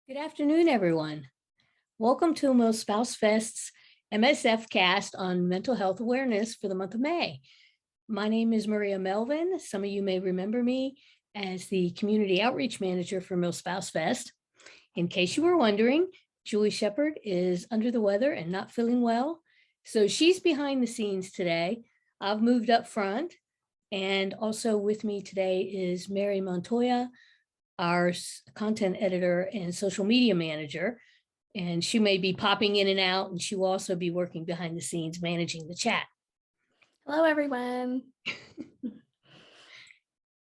Good afternoon, everyone. Welcome to MilSpouseFest's MSF cast on mental health awareness for the month of May. My name is Maria Melvin. Some of you may remember me as the Community Outreach Manager for MilSpouseFest. In case you were wondering, Julie Shepard is under the weather and not feeling well, so she's behind the scenes today. I've moved up front, and also with me today is Mary Montoya, our content editor and social media manager, and she may be popping in and out, and she will also be working behind the scenes managing the chat. Hello, everyone.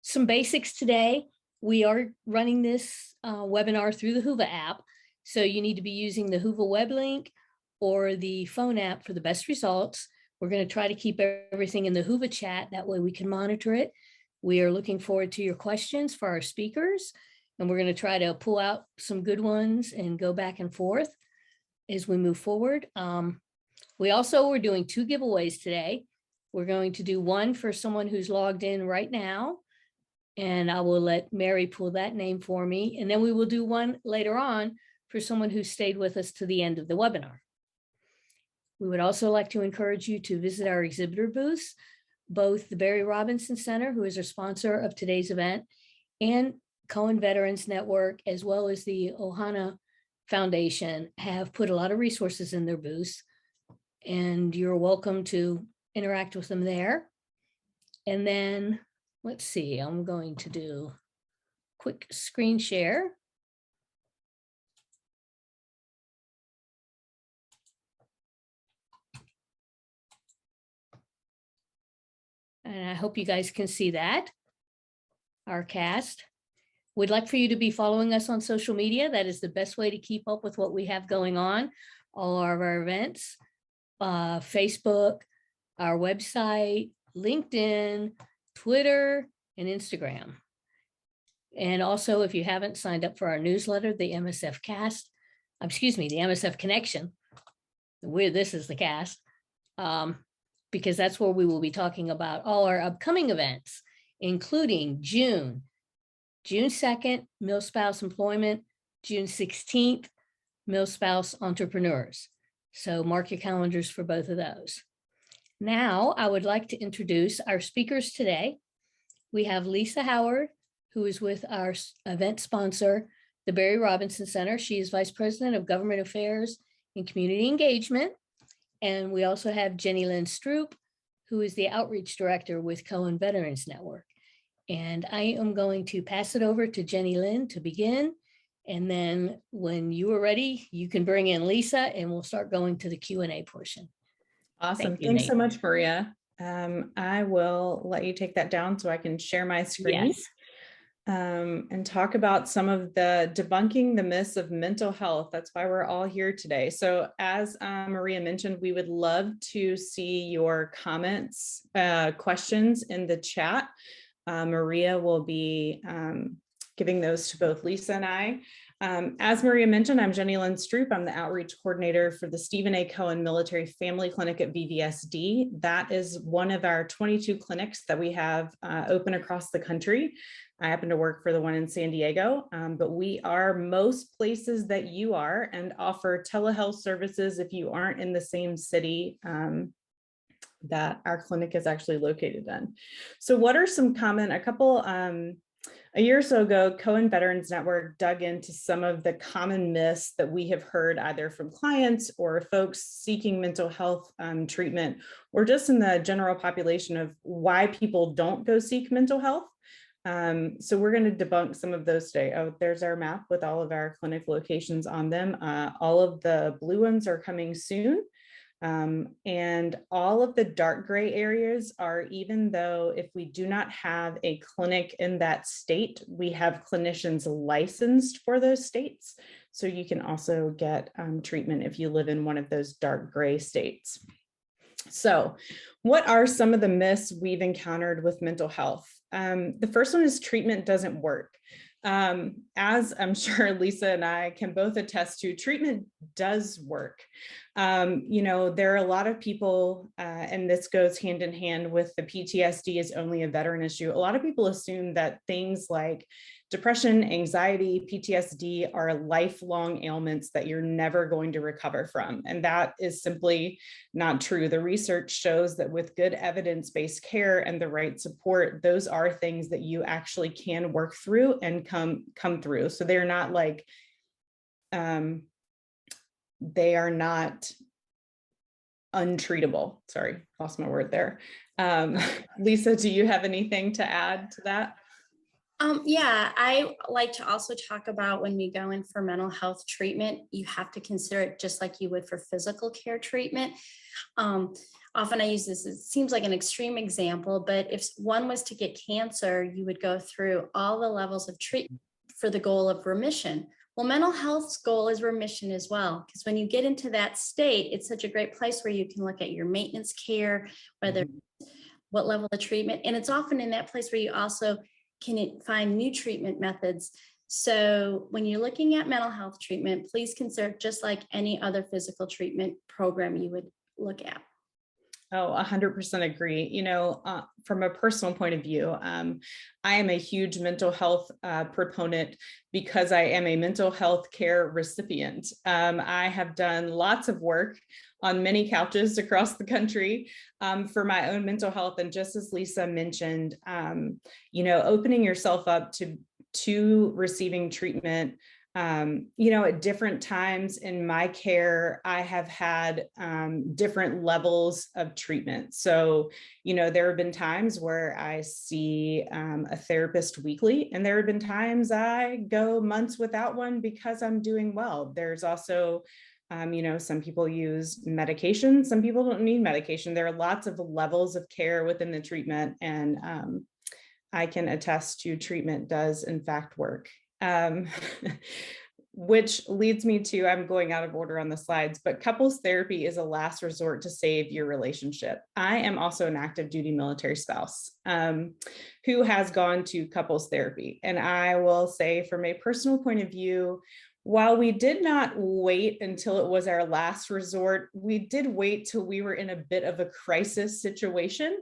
Some basics today. We are running this webinar through the Whova app, so you need to be using the Whova web link or the phone app for the best results. We're going to try to keep everything in the Whova chat, that way we can monitor it. We are looking forward to your questions for our speakers, and we're going to try to pull out some good ones and go back and forth as we move forward. We're doing 2 giveaways today. We're going to do one for someone who's logged in right now, and I will let Mary pull that name for me. And then we will do one later on for someone who stayed with us to the end of the webinar. We would also like to encourage you to visit our exhibitor booths. Both the Barry Robinson Center, who is our sponsor of today's event, and Cohen Veterans Network, as well as the Ohana Foundation, have put a lot of resources in their booths, and you're welcome to interact with them there. And then, let's see, I'm going to do a quick screen share. And I hope you guys can see that, our cast. We'd like for you to be following us on social media. That is the best way to keep up with what we have going on, all of our events, Facebook, our website, LinkedIn, Twitter, and Instagram. And also, if you haven't signed up for our newsletter, the MSF cast, the MSF Connection, this is the cast, because that's where we will be talking about all our upcoming events, including June 2nd, MilSpouse Employment, June 16th, MilSpouse Entrepreneurs. So mark your calendars for both of those. Now, I would like to introduce our speakers today. We have Lisa Howard, who is with our event sponsor, the Barry Robinson Center. She is Vice President of Government Affairs and Community Engagement. And we also have Lynne Stroup, who is the Outreach Director with Cohen Veterans Network. And I am going to pass it over to Lynne to begin. And then when you are ready, you can bring in Lisa, and we'll start going to the Q&A portion. Awesome. Thanks so much, Maria. I will let you take that down so I can share my screen. Yes. And talk about some of the debunking the myths of mental health. That's why we're all here today. So as Maria mentioned, we would love to see your comments, questions in the chat. Maria will be giving those to both Lisa and I. As Maria mentioned, I'm Lynne Stroup. I'm the outreach coordinator for the Stephen A. Cohen Military Family Clinic at BVSD. That is one of our 22 clinics that we have open across the country. I happen to work for the one in San Diego, but we are most places that you are and offer telehealth services if you aren't in the same city that our clinic is actually located in. So what are some common, a year or so ago, Cohen Veterans Network dug into some of the common myths that we have heard either from clients or folks seeking mental health treatment, or just in the general population of why people don't go seek mental health. So we're going to debunk some of those today. Oh, there's our map with all of our clinic locations on them. All of the blue ones are coming soon. And all of the dark gray areas are, even though if we do not have a clinic in that state, we have clinicians licensed for those states. So you can also get treatment if you live in one of those dark gray states. So what are some of the myths we've encountered with mental health? The first one is treatment doesn't work. As I'm sure Lisa and I can both attest to, treatment does work. There are a lot of people, and this goes hand in hand with the PTSD is only a veteran issue. A lot of people assume that things like depression, anxiety, PTSD are lifelong ailments that you're never going to recover from. And that is simply not true. The research shows that with good evidence-based care and the right support, those are things that you actually can work through and come through. So they're not like, they are not untreatable. Sorry, lost my word there. Lisa, do you have anything to add to that? Yeah, I like to also talk about when we go in for mental health treatment, you have to consider it just like you would for physical care treatment. Often I use this, it seems like an extreme example, but if one was to get cancer, you would go through all the levels of treatment for the goal of remission. Well, mental health's goal is remission as well, because when you get into that state, it's such a great place where you can look at your maintenance care, whether what level of treatment, and it's often in that place where you also can find new treatment methods. So when you're looking at mental health treatment, please consider just like any other physical treatment program you would look at. Oh, 100% agree. You know, from a personal point of view, I am a huge mental health proponent because I am a mental health care recipient. I have done lots of work on many couches across the country for my own mental health. And just as Lisa mentioned, you know, opening yourself up to receiving treatment. You know, at different times in my care, I have had different levels of treatment. So, you know, there have been times where I see a therapist weekly, and there have been times I go months without one because I'm doing well. There's also, you know, some people use medication, some people don't need medication. There are lots of levels of care within the treatment, and I can attest to treatment does in fact work. Which leads me to, I'm going out of order on the slides, but couples therapy is a last resort to save your relationship. I am also an active duty military spouse who has gone to couples therapy. And I will say from a personal point of view, while we did not wait until it was our last resort, we did wait till we were in a bit of a crisis situation.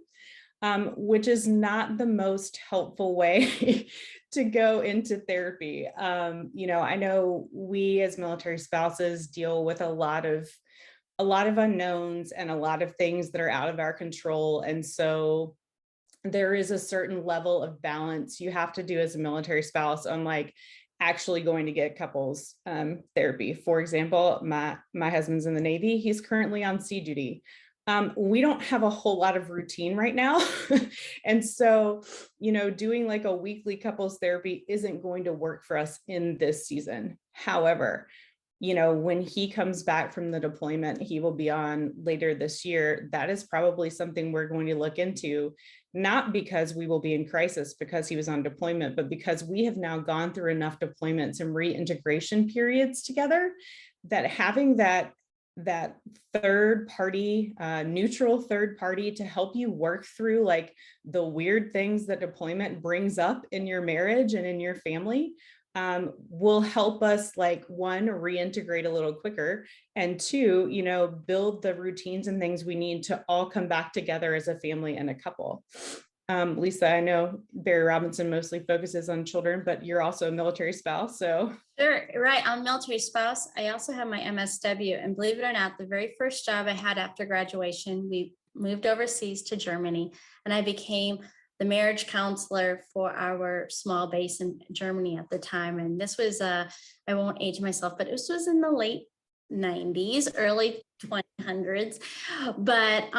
Which is not the most helpful way to go into therapy. You know, I know we as military spouses deal with a lot of unknowns and a lot of things that are out of our control. And so there is a certain level of balance you have to do as a military spouse on like actually going to get couples therapy. For example, my husband's in the Navy. He's currently on sea duty. We don't have a whole lot of routine right now. And so, you know, doing like a weekly couples therapy isn't going to work for us in this season. However, you know, when he comes back from the deployment, he will be on later this year. That is probably something we're going to look into, not because we will be in crisis because he was on deployment, but because we have now gone through enough deployments and reintegration periods together that having that third party, neutral third party to help you work through like the weird things that deployment brings up in your marriage and in your family will help us, like, one, reintegrate a little quicker, and two, you know, build the routines and things we need to all come back together as a family and a couple. Lisa, I know Barry Robinson mostly focuses on children, but you're also a military spouse, so. Sure, right. I'm a military spouse. I also have my MSW, and believe it or not, the very first job I had after graduation, we moved overseas to Germany, and I became the marriage counselor for our small base in Germany at the time. And this was, I won't age myself, but this was in the late 90s, early 2000s. But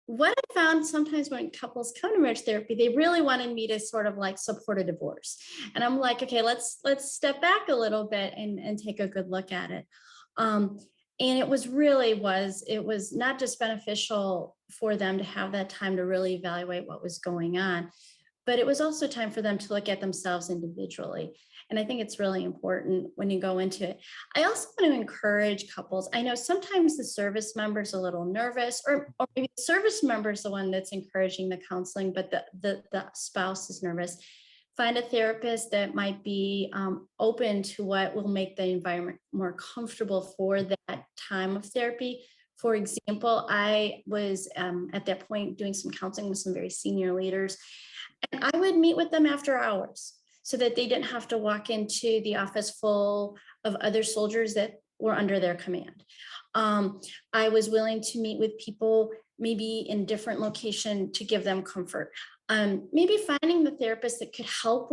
what I found sometimes when couples come to marriage therapy, they really wanted me to sort of like support a divorce. And I'm like, okay, let's step back a little bit and take a good look at it. And it was not just beneficial for them to have that time to really evaluate what was going on, but it was also time for them to look at themselves individually. And I think it's really important when you go into it. I also want to encourage couples. I know sometimes the service member's a little nervous, or maybe the service member's the one that's encouraging the counseling, but the spouse is nervous. Find a therapist that might be open to what will make the environment more comfortable for that time of therapy. For example, I was at that point doing some counseling with some very senior leaders, and I would meet with them after hours. so that they didn't have to walk into the office full of other soldiers that were under their command. I was willing to meet with people maybe in different location to give them comfort. Maybe finding the therapist that could help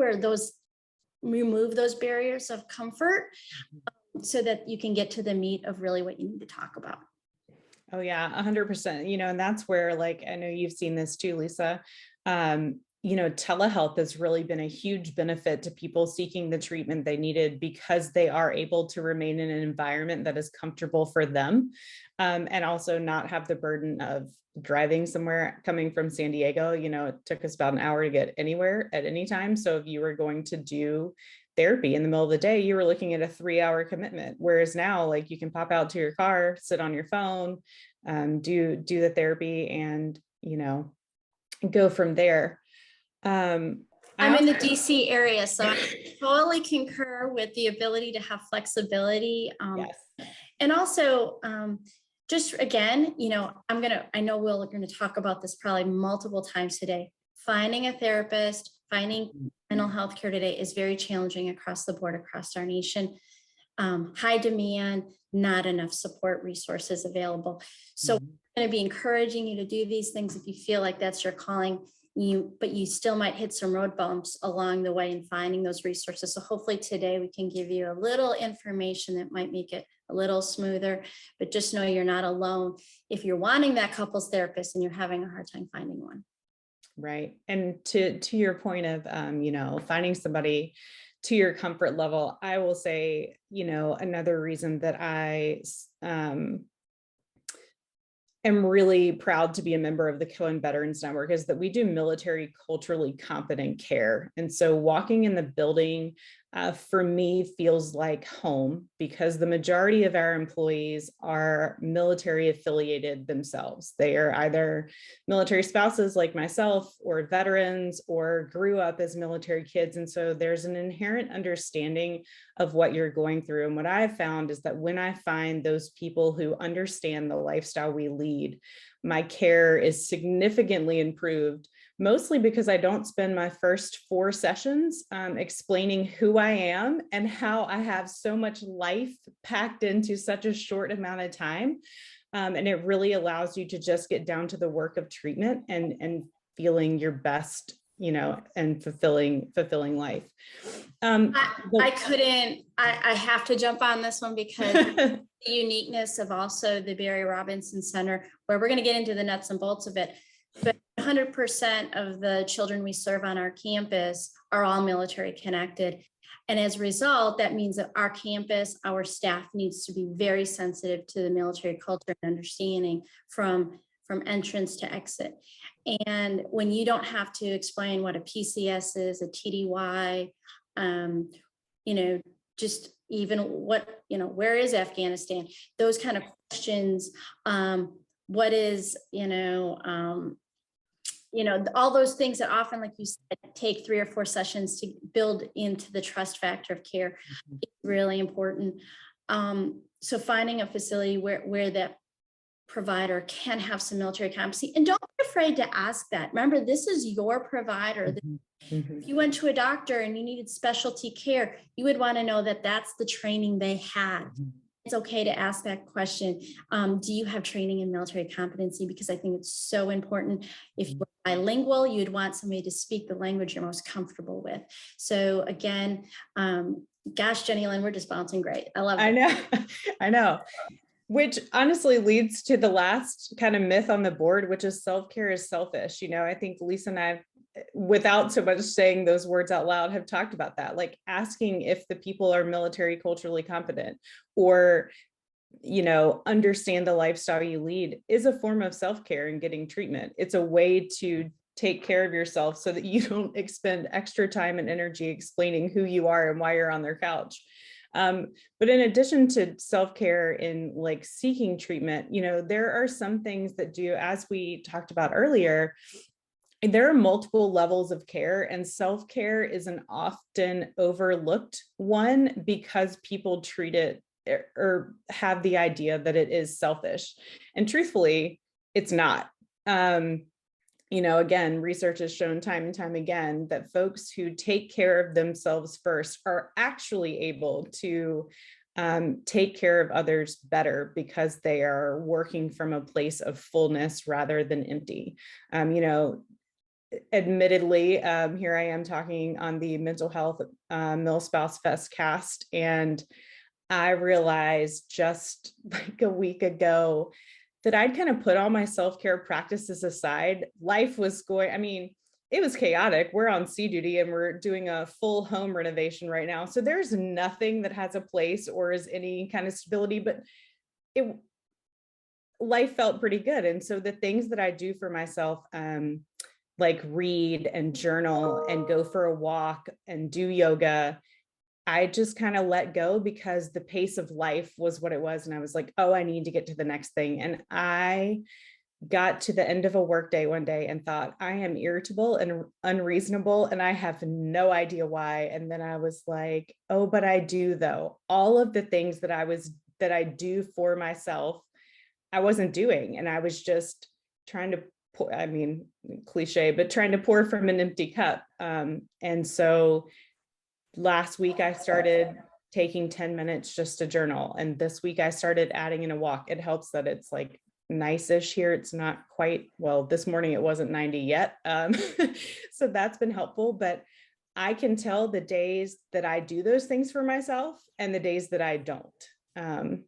remove those barriers of comfort so that you can get to the meat of really what you need to talk about. Oh yeah, 100%. And that's where, like, I know you've seen this too, Lisa. Telehealth has really been a huge benefit to people seeking the treatment they needed because they are able to remain in an environment that is comfortable for them, and also not have the burden of driving somewhere. Coming from San Diego, it took us about an hour to get anywhere at any time. So if you were going to do therapy in the middle of the day, you were looking at a 3-hour commitment. Whereas now, like, you can pop out to your car, sit on your phone, do the therapy, and go from there. I'm in the DC area, so I totally concur with the ability to have flexibility. Yes. And also, just again, I know we're going to talk about this probably multiple times today. Finding a therapist, finding mental health care today is very challenging across the board, across our nation. High demand, not enough support resources available. So I'm going to be encouraging you to do these things if you feel like that's your calling. But you still might hit some road bumps along the way in finding those resources. So hopefully today we can give you a little information that might make it a little smoother, but just know you're not alone if you're wanting that couples therapist and you're having a hard time finding one. Right. And to your point of, finding somebody to your comfort level, I will say, another reason that I am really proud to be a member of the Cohen Veterans Network is that we do military culturally competent care. And so walking in the building for me feels like home, because the majority of our employees are military affiliated themselves. They are either military spouses like myself, or veterans, or grew up as military kids. And so there's an inherent understanding of what you're going through. And what I've found is that when I find those people who understand the lifestyle we lead, my care is significantly improved, mostly because I don't spend my first 4 sessions explaining who I am and how I have so much life packed into such a short amount of time. And it really allows you to just get down to the work of treatment and feeling your best, and fulfilling life. I have to jump on this one because the uniqueness of also the Barry Robinson Center, where we're going to get into the nuts and bolts of it, but 100% of the children we serve on our campus are all military connected. And as a result, that means that our campus, our staff needs to be very sensitive to the military culture and understanding from entrance to exit. And when you don't have to explain what a PCS is, a TDY, just even what, where is Afghanistan? Those kind of questions. What is, all those things that often, like you said, take 3 or 4 sessions to build into the trust factor of care is really important. So finding a facility where that provider can have some military competency, and don't be afraid to ask that. Remember, this is your provider. If you went to a doctor and you needed specialty care, you would want to know that that's the training they had. It's okay to ask that question. Do you have training in military competency? Because I think it's so important. If you're bilingual, you'd want somebody to speak the language you're most comfortable with. So again, gosh, Jenny Lynn, we're just bouncing great. I love it. I know. Which honestly leads to the last kind of myth on the board, which is self-care is selfish. I think Lisa and I, without so much saying those words out loud, have talked about that, like asking if the people are military culturally competent, or, understand the lifestyle you lead, is a form of self-care and getting treatment. It's a way to take care of yourself so that you don't expend extra time and energy explaining who you are and why you're on their couch. But in addition to self-care in like seeking treatment, there are some things that do, as we talked about earlier, there are multiple levels of care, and self-care is an often overlooked one because people treat it or have the idea that it is selfish. And truthfully, it's not. again, research has shown time and time again that folks who take care of themselves first are actually able to take care of others better because they are working from a place of fullness rather than empty. Admittedly, here I am talking on the mental health MilSpouseFest cast, and I realized just like a week ago that I'd kind of put all my self-care practices aside. Life was it was chaotic. We're on sea duty and we're doing a full home renovation right now. So there's nothing that has a place or is any kind of stability, but life felt pretty good. And so the things that I do for myself, like read and journal and go for a walk and do yoga, I just kind of let go because the pace of life was what it was. And I was like, oh, I need to get to the next thing. And I got to the end of a workday one day and thought, I am irritable and unreasonable, and I have no idea why. And then I was like, oh, but I do though. All of the things that I do for myself, I wasn't doing. And I was just trying to pour, cliche, but trying to pour from an empty cup. And so last week I started taking 10 minutes just to journal. And this week I started adding in a walk. It helps that it's like nice-ish here. It's not quite, well, this morning it wasn't 90 yet. So that's been helpful, but I can tell the days that I do those things for myself and the days that I don't.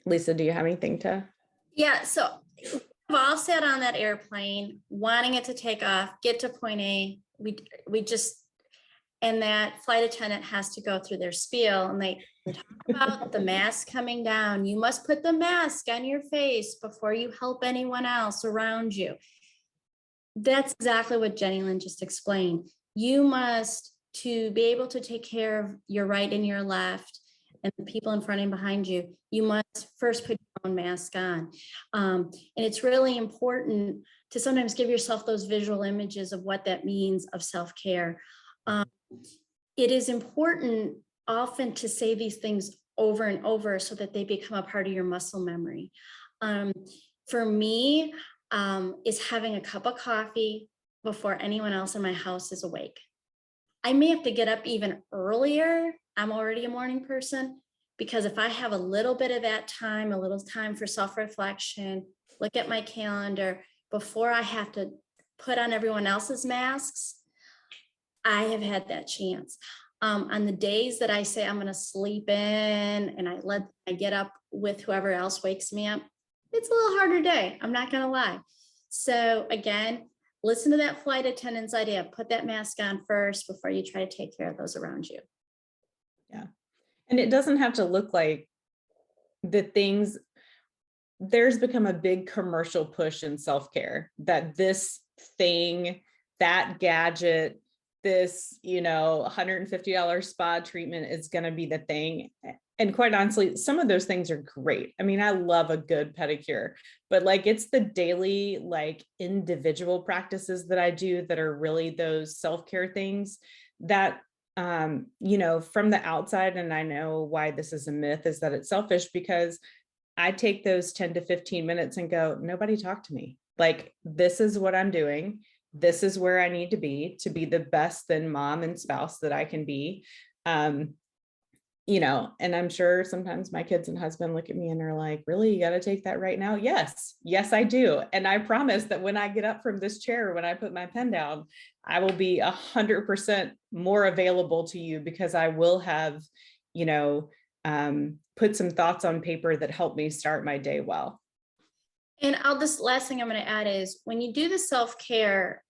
Lisa, do you have anything to? Yeah, so we've all sat on that airplane wanting it to take off, get to point A. And that flight attendant has to go through their spiel and they talk about the mask coming down. You must put the mask on your face before you help anyone else around you. That's exactly what Jenny Lynn just explained. You must, to be able to take care of your right and your left and the people in front and behind you, you must first put your own mask on. And it's really important to sometimes give yourself those visual images of what that means of self-care. It is important often to say these things over and over so that they become a part of your muscle memory. For me, is having a cup of coffee before anyone else in my house is awake. I may have to get up even earlier. I'm already a morning person, because if I have a little bit of that time, a little time for self-reflection, look at my calendar before I have to put on everyone else's masks, I have had that chance. On the days that I say I'm going to sleep in and I get up with whoever else wakes me up, it's a little harder day. I'm not going to lie. So again, listen to that flight attendant's idea. Put that mask on first before you try to take care of those around you. Yeah. And it doesn't have to look like the things. There's become a big commercial push in self-care that this thing, that gadget, this, $150 spa treatment is going to be the thing. And quite honestly, some of those things are great. I mean, I love a good pedicure, but like it's the daily, like individual practices that I do that are really those self-care things that, from the outside, and I know why this is a myth, is that it's selfish, because I take those 10 to 15 minutes and go, nobody talk to me. Like, this is what I'm doing. This is where I need to be the best then mom and spouse that I can be. And I'm sure sometimes my kids and husband look at me and are like, really, you got to take that right now? Yes, I do. And I promise that when I get up from this chair, when I put my pen down, I will be 100% more available to you, because I will have, put some thoughts on paper that help me start my day well. And last thing I'm going to add is, when you do the self-care,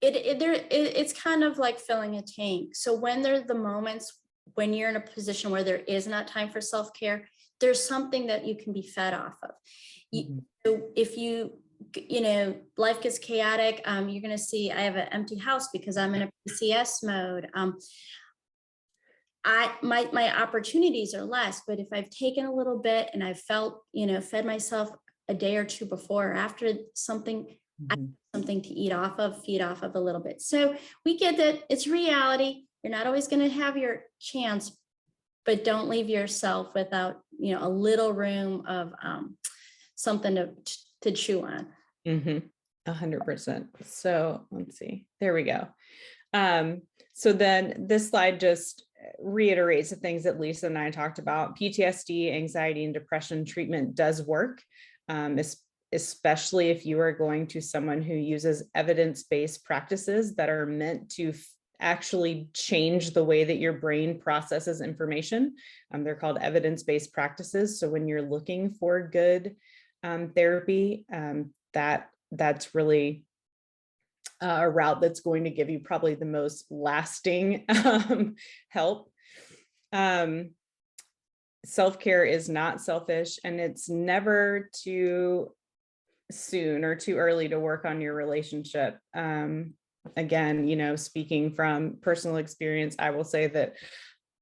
it's kind of like filling a tank. So when there's the moments when you're in a position where there is not time for self-care, there's something that you can be fed off of. If life gets chaotic, you're going to see I have an empty house because I'm in a PCS mode. My opportunities are less, but if I've taken a little bit and I've felt, fed myself a day or two before or after something, I have something to feed off of a little bit. So we get that it's reality. You're not always going to have your chance, but don't leave yourself without, a little room of something to chew on. 100%. So let's see, there we go. So then this slide just reiterates the things that Lisa and I talked about. PTSD, anxiety, and depression treatment does work, especially if you are going to someone who uses evidence-based practices that are meant to actually change the way that your brain processes information. They're called evidence-based practices. So when you're looking for good therapy, that's really a route that's going to give you probably the most lasting help. Self-care is not selfish, and it's never too soon or too early to work on your relationship. Again, speaking from personal experience, I will say that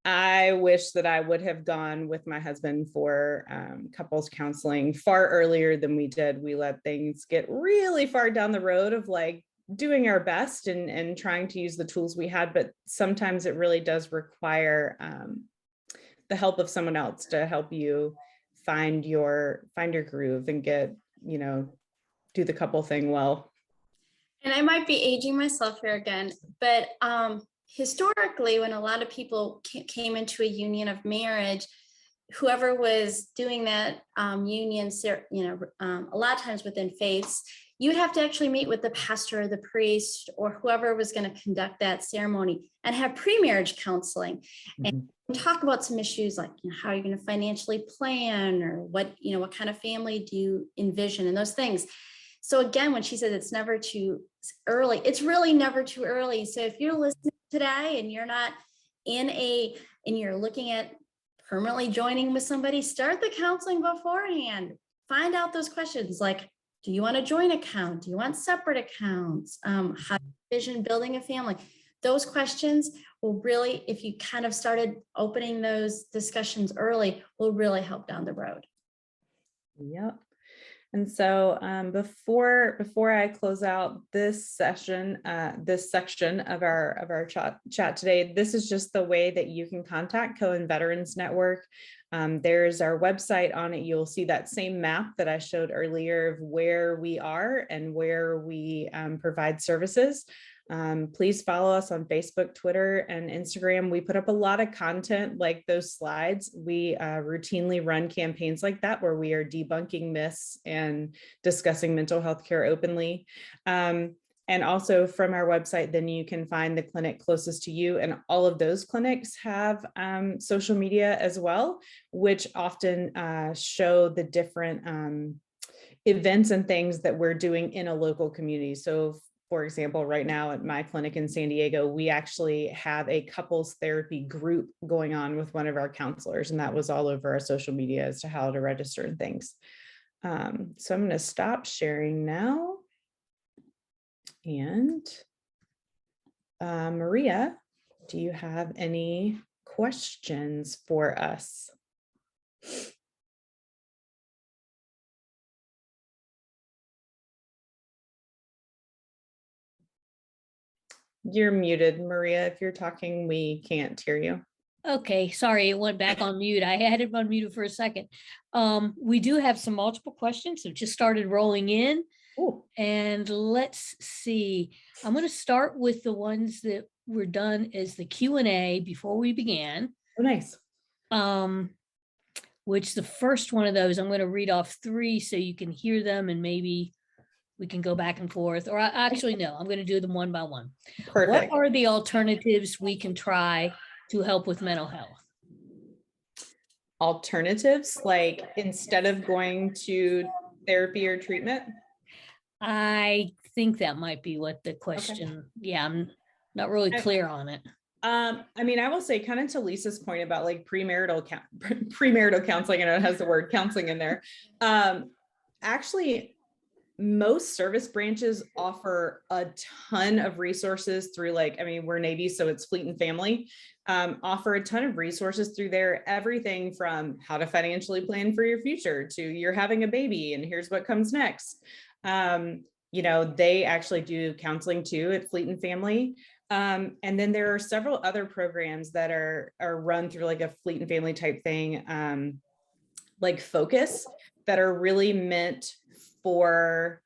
I wish that I would have gone with my husband for couples counseling far earlier than we did. We let things get really far down the road of like doing our best and trying to use the tools we had, but sometimes it really does require the help of someone else to help you find your groove and get, do the couple thing well. And I might be aging myself here again, but historically, when a lot of people came into a union of marriage, whoever was doing that union, a lot of times within faiths, you would have to actually meet with the pastor or the priest or whoever was going to conduct that ceremony and have pre-marriage counseling and talk about some issues like how you're going to financially plan or what kind of family do you envision and those things. So again, when she said it's never too early, it's really never too early. So if you're listening today and you're not and you're looking at permanently joining with somebody, start the counseling beforehand. Find out those questions like, do you want a joint account? Do you want separate accounts? How do you envision building a family? Those questions will really, if you kind of started opening those discussions early, will really help down the road. Yep. And so before I close out this session, this section of our chat today, this is just the way that you can contact Cohen Veterans Network. There's our website on it. You'll see that same map that I showed earlier of where we are and where we provide services. Please follow us on Facebook, Twitter, and Instagram. We put up a lot of content like those slides. We routinely run campaigns like that where we are debunking myths and discussing mental health care openly. And also from our website, then you can find the clinic closest to you. And all of those clinics have social media as well, which often show the different events and things that we're doing in a local community. So for example, right now at my clinic in San Diego, we actually have a couples therapy group going on with one of our counselors, and that was all over our social media as to how to register and things. So I'm going to stop sharing now. And Maria, do you have any questions for us? You're muted, Maria. If you're talking, we can't hear you. Okay, sorry, it went back on mute. I had it unmuted for a second. We do have some multiple questions that just started rolling in. Ooh. And let's see. I'm going to start with the ones that were done as the Q&A before we began. Oh, nice. Which the first one of those, I'm going to read off 3 so you can hear them and maybe we can go back and forth, or actually, no, I'm going to do them one by one. Perfect. What are the alternatives we can try to help with mental health? Alternatives, like instead of going to therapy or treatment? I think that might be what the question, okay. Yeah, I'm not really clear on it. I mean, I will say kind of to Lisa's point about like premarital counseling, and it has the word counseling in there. Actually, most service branches offer a ton of resources through we're Navy, so it's Fleet and Family, offer a ton of resources through there, everything from how to financially plan for your future to you're having a baby and here's what comes next. They actually do counseling too at Fleet and Family. And then there are several other programs that are run through like a Fleet and Family type thing, like Focus, that are really meant for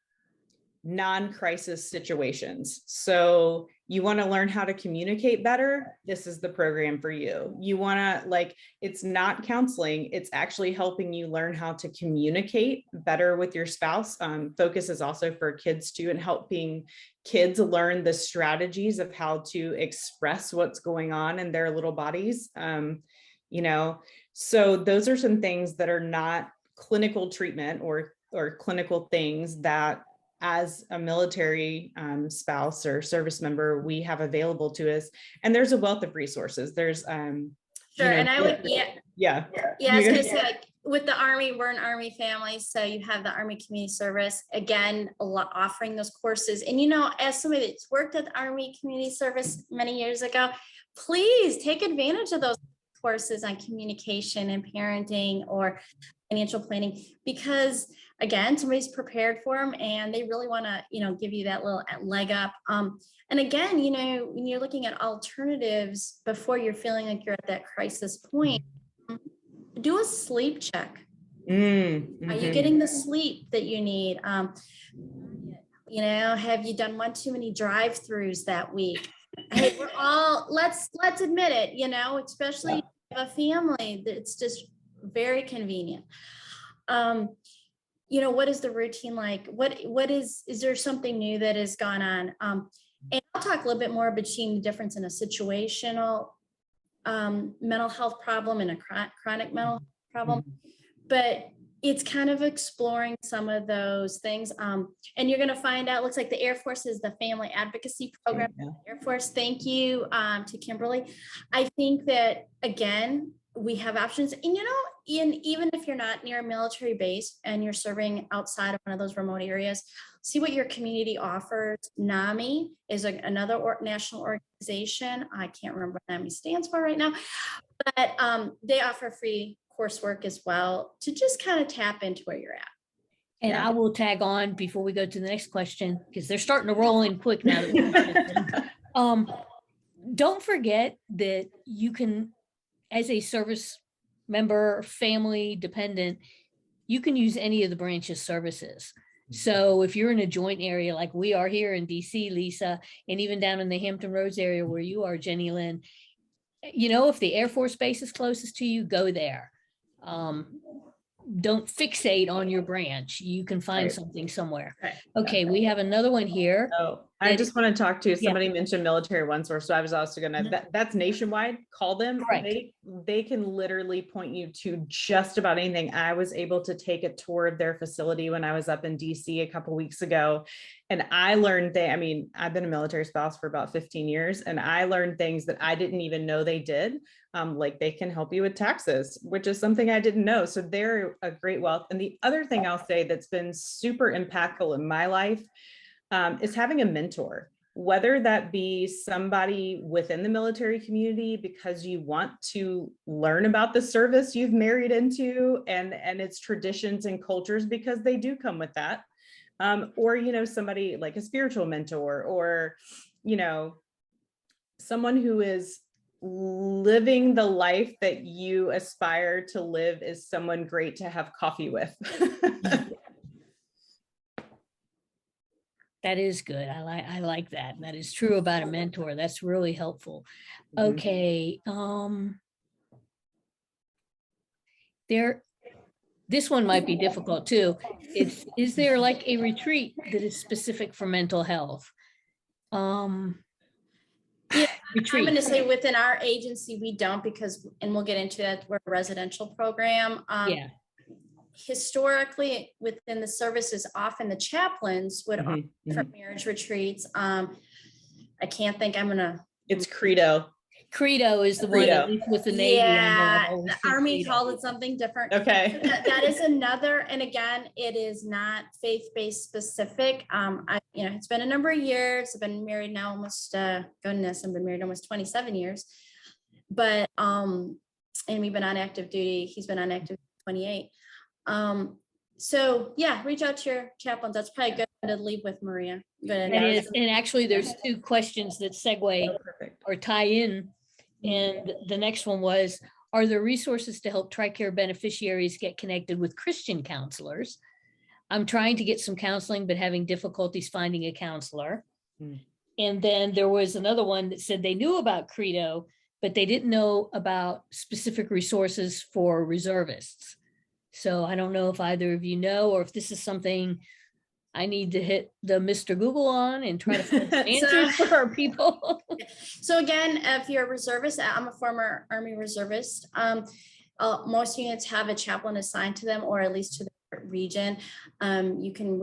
non-crisis situations. So you want to learn how to communicate better, this is the program for you. You want to, like, it's not counseling, it's actually helping you learn how to communicate better with your spouse. Focus is also for kids too, and helping kids learn the strategies of how to express what's going on in their little bodies. You know, so those are some things that are not clinical treatment or clinical things that as a military spouse or service member, we have available to us. And there's a wealth of resources. There's, Sure, you know, and I would, yeah. I was gonna say, like, with the Army, we're an Army family, so you have the Army Community Service, again, a lot offering those courses. And, you know, as somebody that's worked at the Army Community Service many years ago, please take advantage of those courses on communication and parenting or financial planning, because again, somebody's prepared for them and they really want to, you know, give you that little leg up. And again, you know, when you're looking at alternatives before you're feeling like you're at that crisis point, do a sleep check. Are you getting the sleep that you need? You know, have you done one too many drive-throughs that week? Hey, we're all, let's admit it, you know, especially a family, it's just very convenient. You know, what is the routine like? What is there something new that has gone on? And I'll talk a little bit more between the difference in a situational mental health problem and a chronic mental health problem, but it's kind of exploring some of those things. And you're going to find out, looks like the Air Force is the family advocacy program. Air Force, thank you to Kimberly. I think that, again, we have options. And, you know, even if you're not near a military base and you're serving outside of one of those remote areas, see what your community offers. NAMI is another national organization. I can't remember what NAMI stands for right now, but they offer free coursework as well to just kind of tap into where you're at. And I will tag on before we go to the next question, because they're starting to roll in quick now. Don't forget that you can, as a service member, family dependent, you can use any of the branch's services. So if you're in a joint area like we are here in DC, Lisa, and even down in the Hampton Roads area where you are, Jenny Lynn, you know, if the Air Force Base is closest to you, go there. Don't fixate on your branch. You can find something somewhere. Okay, we have another one here. Oh, I just want to talk to somebody mentioned Military One Source. So I was also gonna, that's nationwide. Call them. They can literally point you to just about anything. I was able to take a tour of their facility when I was up in DC a couple weeks ago. And I learned I mean, I've been a military spouse for about 15 years, and I learned things that I didn't even know they did. Like they can help you with taxes, which is something I didn't know. So they're a great wealth. And the other thing I'll say that's been super impactful in my life is having a mentor, whether that be somebody within the military community because you want to learn about the service you've married into and its traditions and cultures, because they do come with that. Or, you know, somebody like a spiritual mentor, or, you know, someone who is living the life that you aspire to live is someone great to have coffee with. That is good. I like that. That is true about a mentor. That's really helpful. Okay. This one might be difficult too. Is there like a retreat that is specific for mental health? Yeah, I'm going to say within our agency, we don't, because, and we'll get into that, we're a residential program. Historically, within the services, often the chaplains would offer different marriage retreats. I can't think, it's Credo. Credo is the one, at least with the Navy. Yeah, the Army called it something different. Okay. That is another, and again, it is not faith-based specific. You know, it's been a number of years. I've been married now almost, goodness, I've been married almost 27 years. But, and we've been on active duty. He's been on active 28. So yeah, reach out to your chaplains. That's probably good to leave with, Maria. Good. It is, and actually there's two questions that segue or tie in. And the next one was, are there resources to help Tricare beneficiaries get connected with Christian counselors? I'm trying to get some counseling, but having difficulties finding a counselor. Hmm. And then there was another one that said they knew about Credo, but they didn't know about specific resources for reservists. So I don't know if either of you know, or if this is something I need to hit the Mr. Google on and try to find answers for our people. So again, if you're a reservist, I'm a former Army reservist. Most units have a chaplain assigned to them, or at least to the region. You can,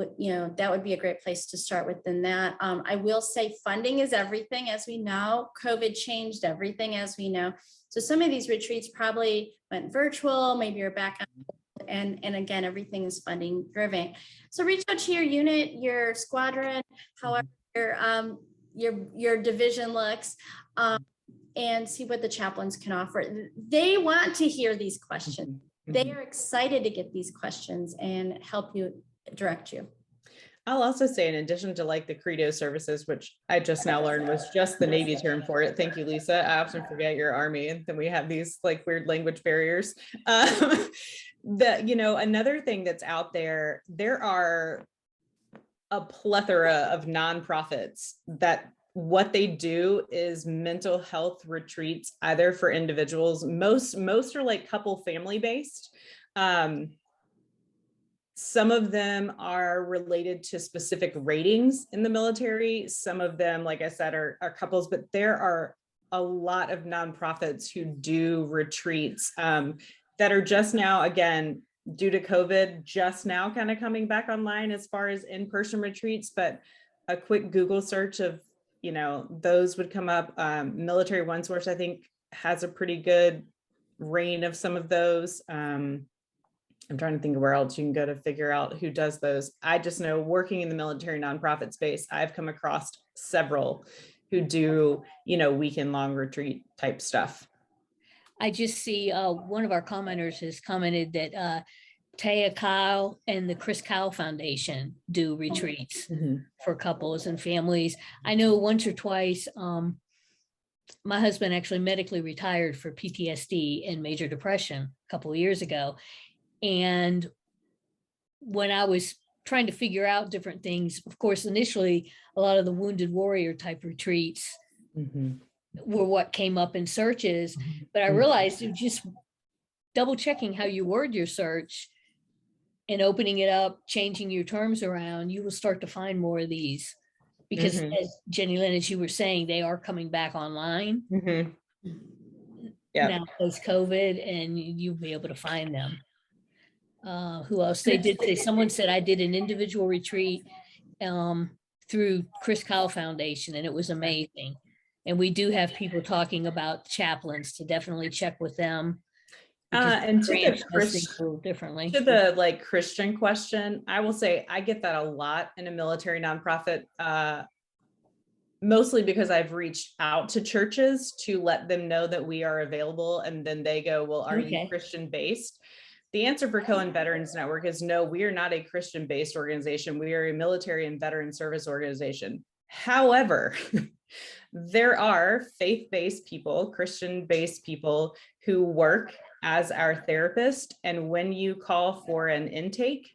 that would be a great place to start within that. I will say funding is everything, as we know. COVID changed everything, as we know. So some of these retreats probably went virtual, maybe you're back on. And again, everything is funding driven. So reach out to your unit, your squadron, however your division looks, and see what the chaplains can offer. They want to hear these questions. They are excited to get these questions and help you, direct you. I'll also say, in addition to like the Credo services, which I just now learned was just the Navy term for it. Thank you, Lisa. I often forget you're Army, and then we have these like weird language barriers. Another thing that's out there, there are a plethora of nonprofits that what they do is mental health retreats, either for individuals. Most are like couple family based. Some of them are related to specific ratings in the military. Some of them, like I said, are couples, but there are a lot of nonprofits who do retreats that are just now, again, due to COVID, just now kind of coming back online as far as in-person retreats. But a quick Google search of, those would come up. Military One Source, I think, has a pretty good reign of some of those. I'm trying to think of where else you can go to figure out who does those. I just know, working in the military nonprofit space, I've come across several who do, weekend long retreat type stuff. I just see one of our commenters has commented that Taya Kyle and the Chris Kyle Foundation do retreats for couples and families. I know once or twice, my husband actually medically retired for PTSD and major depression a couple of years ago. And when I was trying to figure out different things, of course, initially, a lot of the wounded warrior type retreats were what came up in searches. But I realized it was just double checking how you word your search and opening it up, changing your terms around, you will start to find more of these. Because as Jenny Lynn, as you were saying, they are coming back online now post-COVID, and you'll be able to find them. Who else? They did say, someone said, I did an individual retreat through Chris Kyle Foundation, and it was amazing. And we do have people talking about chaplains to definitely check with them. And to the like Christian question, I will say I get that a lot in a military nonprofit, mostly because I've reached out to churches to let them know that we are available, and then they go, well, are you Christian based? The answer for Cohen Veterans Network is no, we are not a Christian-based organization. We are a military and veteran service organization. However, there are faith-based people, Christian-based people who work as our therapist. And when you call for an intake,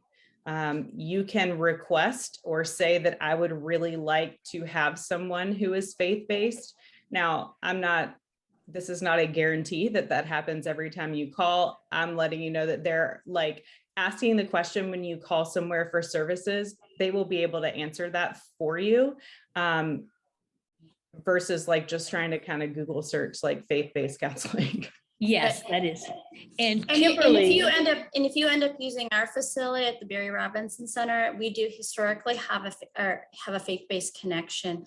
you can request or say that I would really like to have someone who is faith-based. Now, this is not a guarantee that happens every time you call. I'm letting you know that they're like asking the question when you call somewhere for services, they will be able to answer that for you, versus like just trying to kind of Google search like faith-based counseling. Yes, that is. And Kimberly, and if you end up using our facility at the Barry Robinson Center, we do historically have a faith-based connection.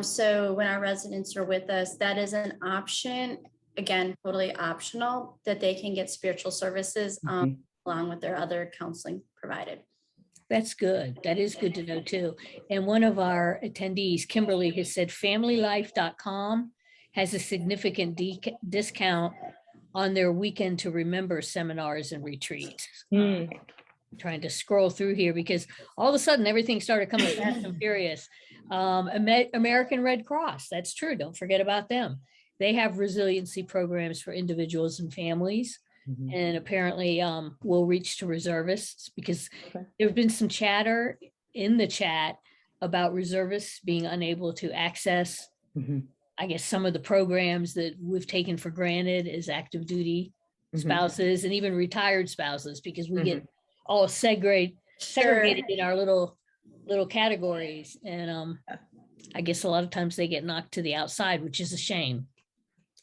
So when our residents are with us, that is an option, again, totally optional, that they can get spiritual services along with their other counseling provided. That's good. That is good to know too. And one of our attendees, Kimberly, has said familylife.com has a significant discount on their Weekend to Remember seminars and retreats. Trying to scroll through here because all of a sudden everything started coming fast and furious. American Red Cross, that's true. Don't forget about them. They have resiliency programs for individuals and families. Mhm. and apparently will reach to reservists, because Okay. there have been some chatter in the chat about reservists being unable to access, Mhm. I guess, some of the programs that we've taken for granted as active duty Mhm. spouses and even retired spouses, because we get Mhm. all Sure. segregated in our little categories. And Yeah. I guess a lot of times they get knocked to the outside, which is a shame.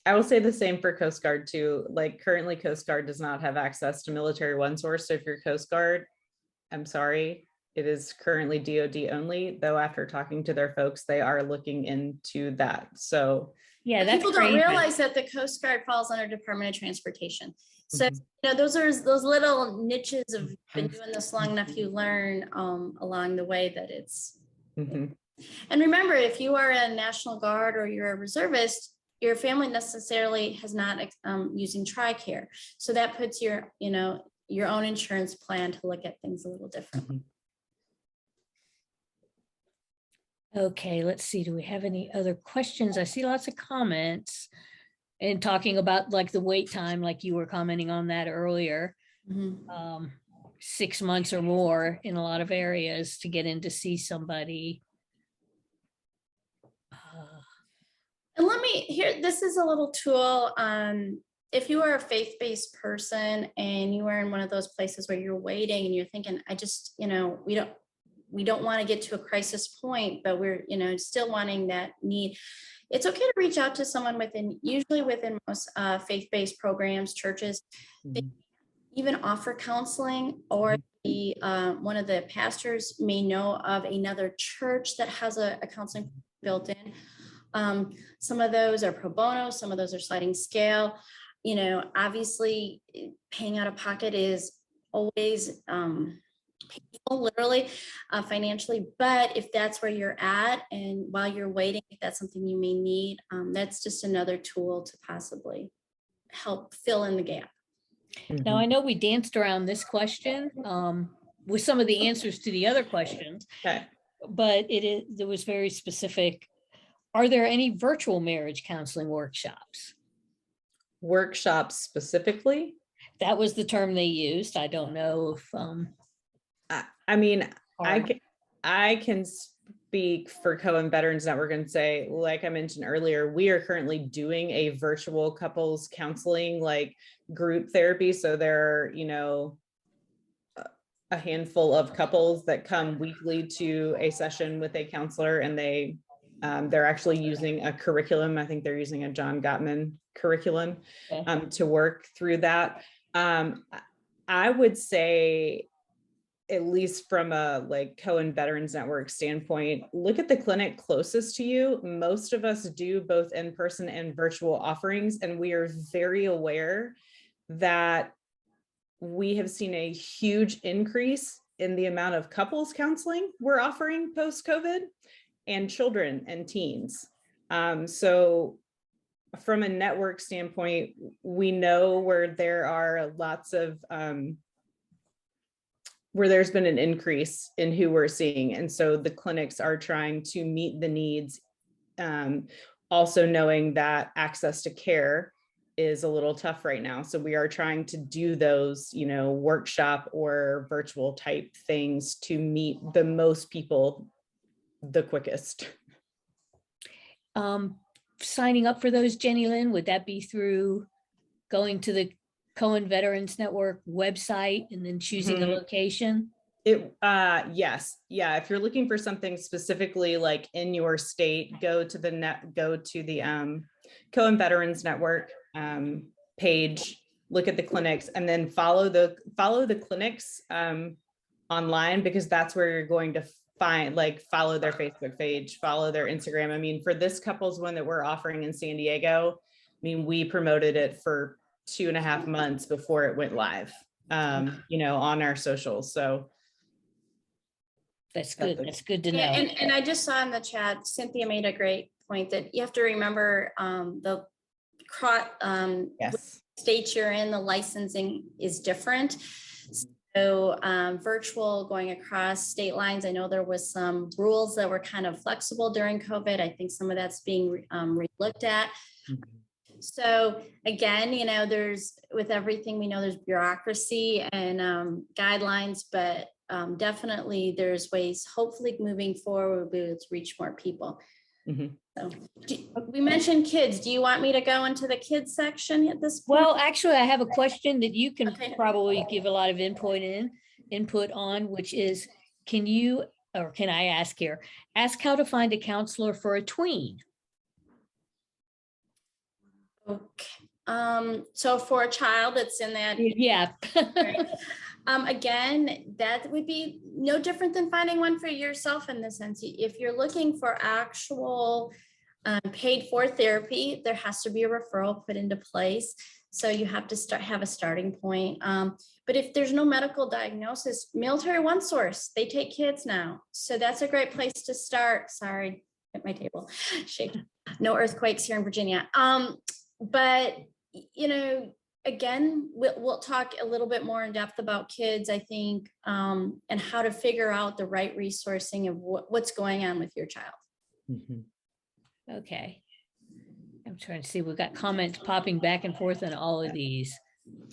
I will say the same for Coast Guard too. Like currently Coast Guard does not have access to Military One Source. So if you're Coast Guard, I'm sorry, it is currently DoD only, though after talking to their folks, they are looking into that. So Yeah, But that's people don't crazy. realize that the Coast Guard falls under Department of Transportation. So, Mhm. those are those little niches of been doing this long enough, you learn along the way that it's. Mhm. And remember, if you are a National Guard or you're a reservist, your family necessarily has not using Tricare. So that puts your, your own insurance plan to look at things a little differently. Okay, let's see. Do we have any other questions? I see lots of comments and talking about like the wait time, like you were commenting on that earlier. Mhm. 6 months or more in a lot of areas to get in to see somebody. And this is a little tool. If you are a faith-based person and you are in one of those places where you're waiting and you're thinking, I just, we don't want to get to a crisis point, but we're, still wanting that need. It's okay to reach out to someone usually within most faith-based programs, churches, they Mhm. even offer counseling, or one of the pastors may know of another church that has a counseling built in. Some of those are pro bono, some of those are sliding scale. Obviously paying out of pocket is always painful, literally, financially, but if that's where you're at and while you're waiting, if that's something you may need, that's just another tool to possibly help fill in the gap. Now, I know we danced around this question with some of the answers to the other questions, Okay. but it was very specific. Are there any virtual marriage counseling workshops? Workshops specifically? That was the term they used. I don't know if I mean, hard. I can speak for Cohen Veterans Network and say, like I mentioned earlier, we are currently doing a virtual couples counseling, like group therapy. So there are, a handful of couples that come weekly to a session with a counselor, and they're actually using a curriculum. I think they're using a John Gottman curriculum to work through that. I would say, at least from a like Cohen Veterans Network standpoint, look at the clinic closest to you. Most of us do both in-person and virtual offerings, and we are very aware that we have seen a huge increase in the amount of couples counseling we're offering post-COVID, and children and teens. So from a network standpoint, we know where there are lots of where there's been an increase in who we're seeing. And so the clinics are trying to meet the needs, also knowing that access to care is a little tough right now. So we are trying to do those, workshop or virtual type things to meet the most people the quickest. Signing up for those, Jenny Lynn, would that be through going to the Cohen Veterans Network website and then choosing a location? Yes. Yeah. If you're looking for something specifically like in your state, go to the Cohen Veterans Network page, look at the clinics, and then follow the clinics online, because that's where you're going to follow their Facebook page, follow their Instagram. I mean, for this couple's one that we're offering in San Diego, I mean, we promoted it for 2.5 months before it went live, on our socials. So that's good. That's good to know. And I just saw in the chat, Cynthia made a great point that you have to remember the yes. state you're in, the licensing is different. So virtual going across state lines, I know there was some rules that were kind of flexible during COVID. I think some of that's being relooked at. So again, you know, there's, with everything we know, there's bureaucracy and guidelines, but definitely there's ways, hopefully moving forward, we'll be able to reach more people. Mhm. So we mentioned kids. Do you want me to go into the kids section at this point? Well, actually, I have a question that you can Okay. probably give a lot of input on, which is, can you, or can I ask here, ask how to find a counselor for a tween? Okay. So for a child that's in that, Yeah. right. Again, that would be no different than finding one for yourself in the sense, if you're looking for actual paid for therapy, there has to be a referral put into place. So you have to have a starting point. But if there's no medical diagnosis, Military One Source, they take kids now. So that's a great place to start. Sorry, at my table, shake. No earthquakes here in Virginia. But, you know, again, we'll talk a little bit more in depth about kids, I think, and how to figure out the right resourcing of what's going on with your child. Mhm. Okay. I'm trying to see, we've got comments popping back and forth on all of these.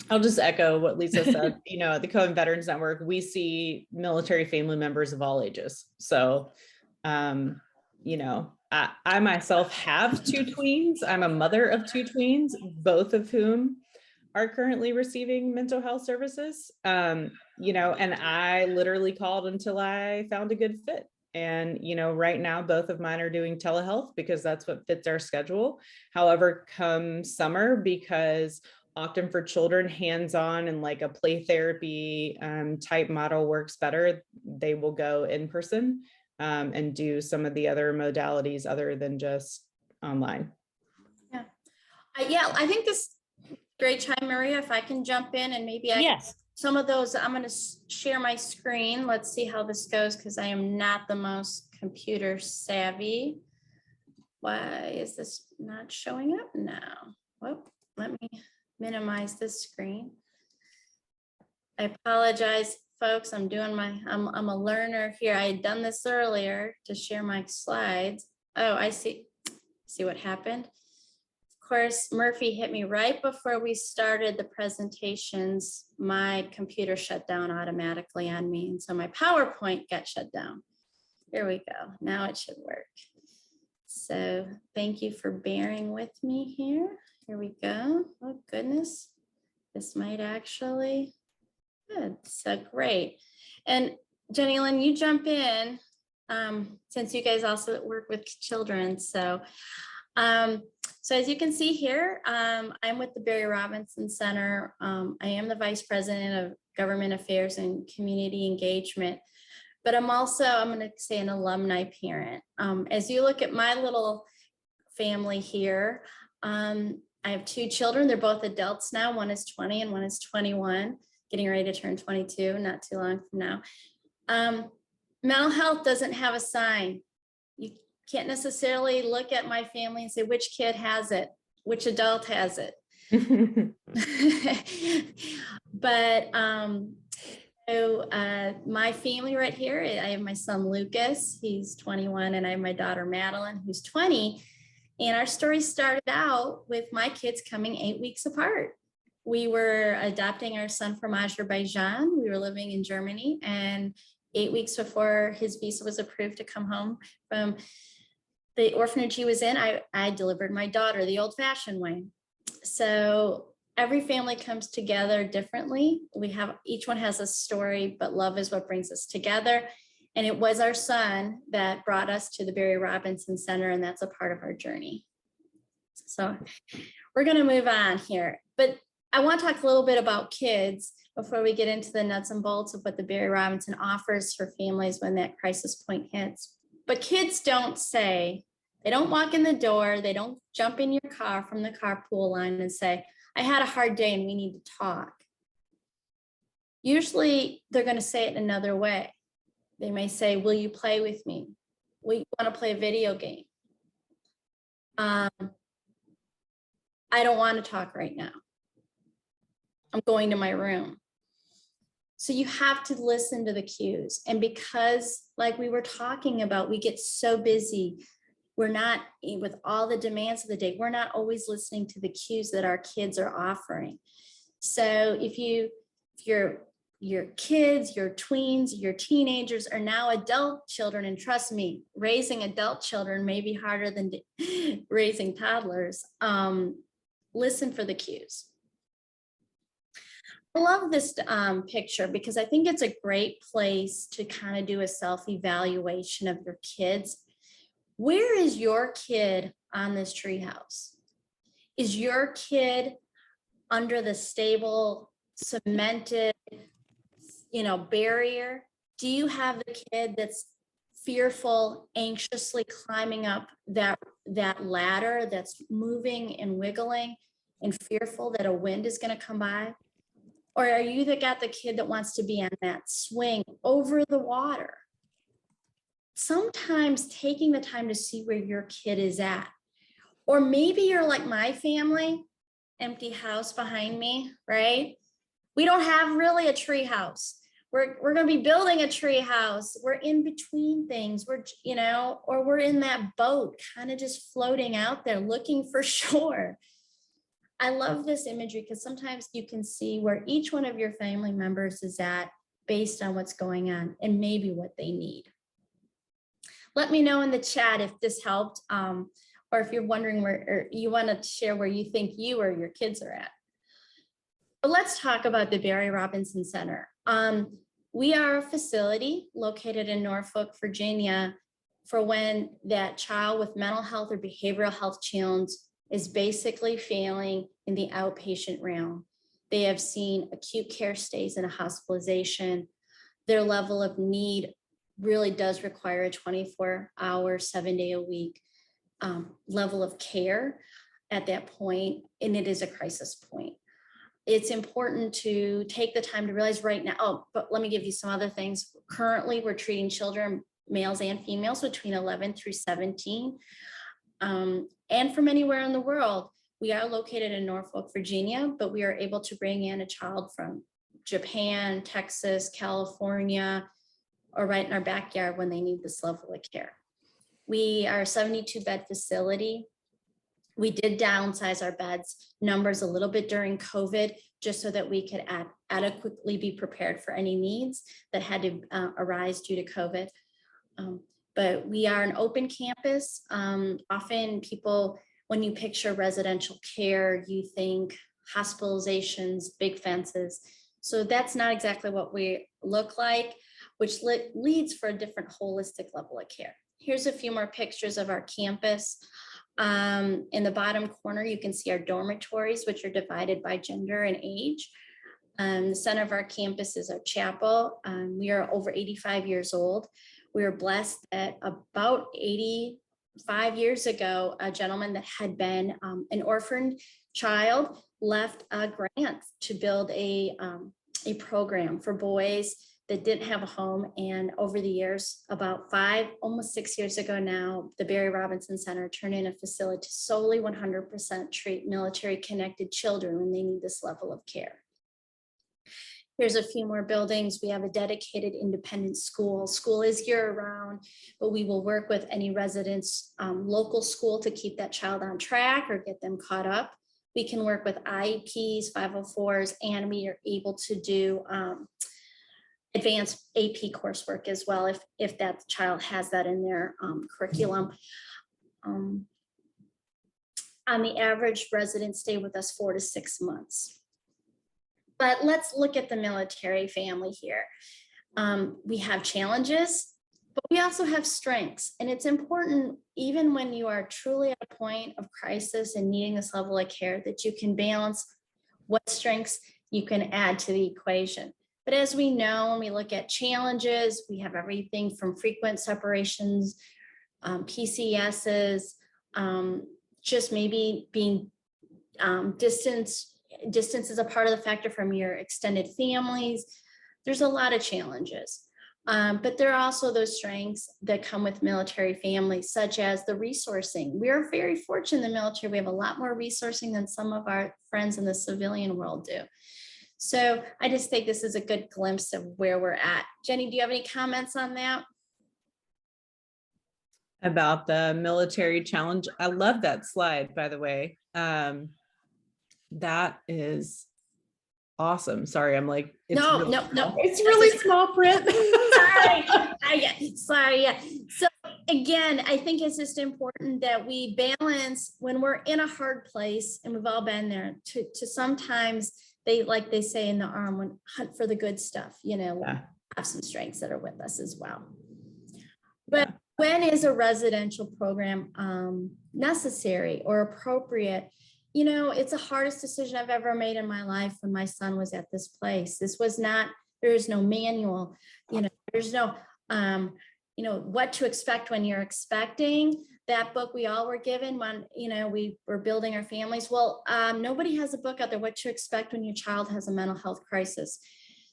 I'll just echo what Lisa said. You know, at the Cohen Veterans Network, we see military family members of all ages. So, you know, I myself have two tweens. I'm a mother of two tweens, both of whom are currently receiving mental health services. You know, and I literally called until I found a good fit. And, you know, right now, both of mine are doing telehealth because that's what fits our schedule. However, come summer, because often for children, hands-on and like a play therapy type model works better, they will go in person and do some of the other modalities other than just online. Yeah. Yeah, I think this great time, Maria, if I can jump in and maybe Yes. some of those, I'm going to share my screen. Let's see how this goes because I am not the most computer savvy. Why is this not showing up now? Well, let me minimize this screen. I apologize, folks. I'm a learner here. I had done this earlier to share my slides. Oh, I see. See what happened? Of course, Murphy hit me right before we started the presentations. My computer shut down automatically on me. And so my PowerPoint got shut down. Here we go. Now it should work. So thank you for bearing with me here. Here we go. Oh, goodness. This might actually, good. So great. And Jenny Lynn, you jump in since you guys also work with children. So as you can see here, I'm with the Barry Robinson Center. I am the Vice President of Government Affairs and Community Engagement, but I'm also, I'm going to say, an alumni parent. As you look at my little family here, I have two children. They're both adults now. One is 20 and one is 21, getting ready to turn 22, not too long from now. Mental health doesn't have a sign. You can't necessarily look at my family and say, which kid has it, which adult has it. But my family right here, I have my son Lucas, he's 21, and I have my daughter Madeline, who's 20. And our story started out with my kids coming 8 weeks apart. We were adopting our son from Azerbaijan. We were living in Germany, and 8 weeks before his visa was approved to come home from the orphanage he was in, I delivered my daughter the old-fashioned way. So every family comes together differently. Each one has a story, but love is what brings us together. And it was our son that brought us to the Barry Robinson Center, and that's a part of our journey. So we're going to move on here, but I want to talk a little bit about kids before we get into the nuts and bolts of what the Barry Robinson offers for families when that crisis point hits. But kids don't say, they don't walk in the door, they don't jump in your car from the carpool line and say, I had a hard day and we need to talk. Usually they're going to say it another way. They may say, will you play with me? We want to play a video game. I don't want to talk right now. I'm going to my room. So you have to listen to the cues. And because, like we were talking about, we get so busy, We're not, with all the demands of the day, we're not always listening to the cues that our kids are offering. So if your kids, your tweens, your teenagers are now adult children, and trust me, raising adult children may be harder than raising toddlers. Listen for the cues. I love this picture because I think it's a great place to kind of do a self-evaluation of your kids. Where is your kid on this treehouse? Is your kid under the stable, cemented, barrier? Do you have the kid that's fearful, anxiously climbing up that ladder that's moving and wiggling and fearful that a wind is going to come by? Or are you got the kid that wants to be on that swing over the water? Sometimes taking the time to see where your kid is at. Or maybe you're like my family, empty house behind me, right? We don't have really a tree house. We're going to be building a tree house. We're in between things. Or we're in that boat kind of just floating out there looking for shore. I love this imagery because sometimes you can see where each one of your family members is at based on what's going on and maybe what they need. Let me know in the chat if this helped, or if you're wondering or you want to share where you think you or your kids are at. But let's talk about the Barry Robinson Center. We are a facility located in Norfolk, Virginia, for when that child with mental health or behavioral health challenge is basically failing in the outpatient realm. They have seen acute care stays and a hospitalization. Their level of need really does require a 24-hour, 7-day-a-week level of care at that point, and it is a crisis point. It's important to take the time to realize right now, but let me give you some other things. Currently, we're treating children, males and females, between 11 through 17. And from anywhere in the world. We are located in Norfolk, Virginia, but we are able to bring in a child from Japan, Texas, California, or right in our backyard when they need this level of care. We are a 72-bed facility. We did downsize our beds numbers a little bit during COVID, just so that we could adequately be prepared for any needs that had to arise due to COVID. But we are an open campus. Often people, when you picture residential care, you think hospitalizations, big fences. So that's not exactly what we look like, which leads for a different holistic level of care. Here's a few more pictures of our campus. In the bottom corner, you can see our dormitories, which are divided by gender and age. The center of our campus is our chapel. We are over 85 years old. We were blessed that about 85 years ago, a gentleman that had been an orphaned child left a grant to build a program for boys that didn't have a home. And over the years, about 5, almost 6 years ago now, the Barry Robinson Center turned in a facility to solely 100% treat military connected children when they need this level of care. Here's a few more buildings. We have a dedicated independent school. School is year-round, but we will work with any residents, local school, to keep that child on track or get them caught up. We can work with IEPs, 504s, and we are able to do advanced AP coursework as well if that child has that in their curriculum. On the average, residents stay with us 4 to 6 months. But let's look at the military family here. We have challenges, but we also have strengths. And it's important, even when you are truly at a point of crisis and needing this level of care, that you can balance what strengths you can add to the equation. But as we know, when we look at challenges, we have everything from frequent separations, PCSs, just maybe being distance is a part of the factor from your extended families. There's a lot of challenges, but there are also those strengths that come with military families, such as the resourcing. We are very fortunate in the military. We have a lot more resourcing than some of our friends in the civilian world do. So I just think this is a good glimpse of where we're at. Jenny, do you have any comments on that? about the military challenge. I love that slide, by the way. That is awesome. Sorry, I'm like, it's No, really no, no. small. It's really small print. Sorry. Yeah. So again, I think it's just important that we balance when we're in a hard place, and we've all been there, to sometimes like they say in the arm, when hunt for the good stuff, Yeah. have some strengths that are with us as well. But when is a residential program necessary or appropriate? It's the hardest decision I've ever made in my life when my son was at this place. There is no manual, there's no, what to expect when you're expecting. That book we all were given when, we were building our families. Well, nobody has a book out there, What to Expect When Your Child Has a Mental Health Crisis.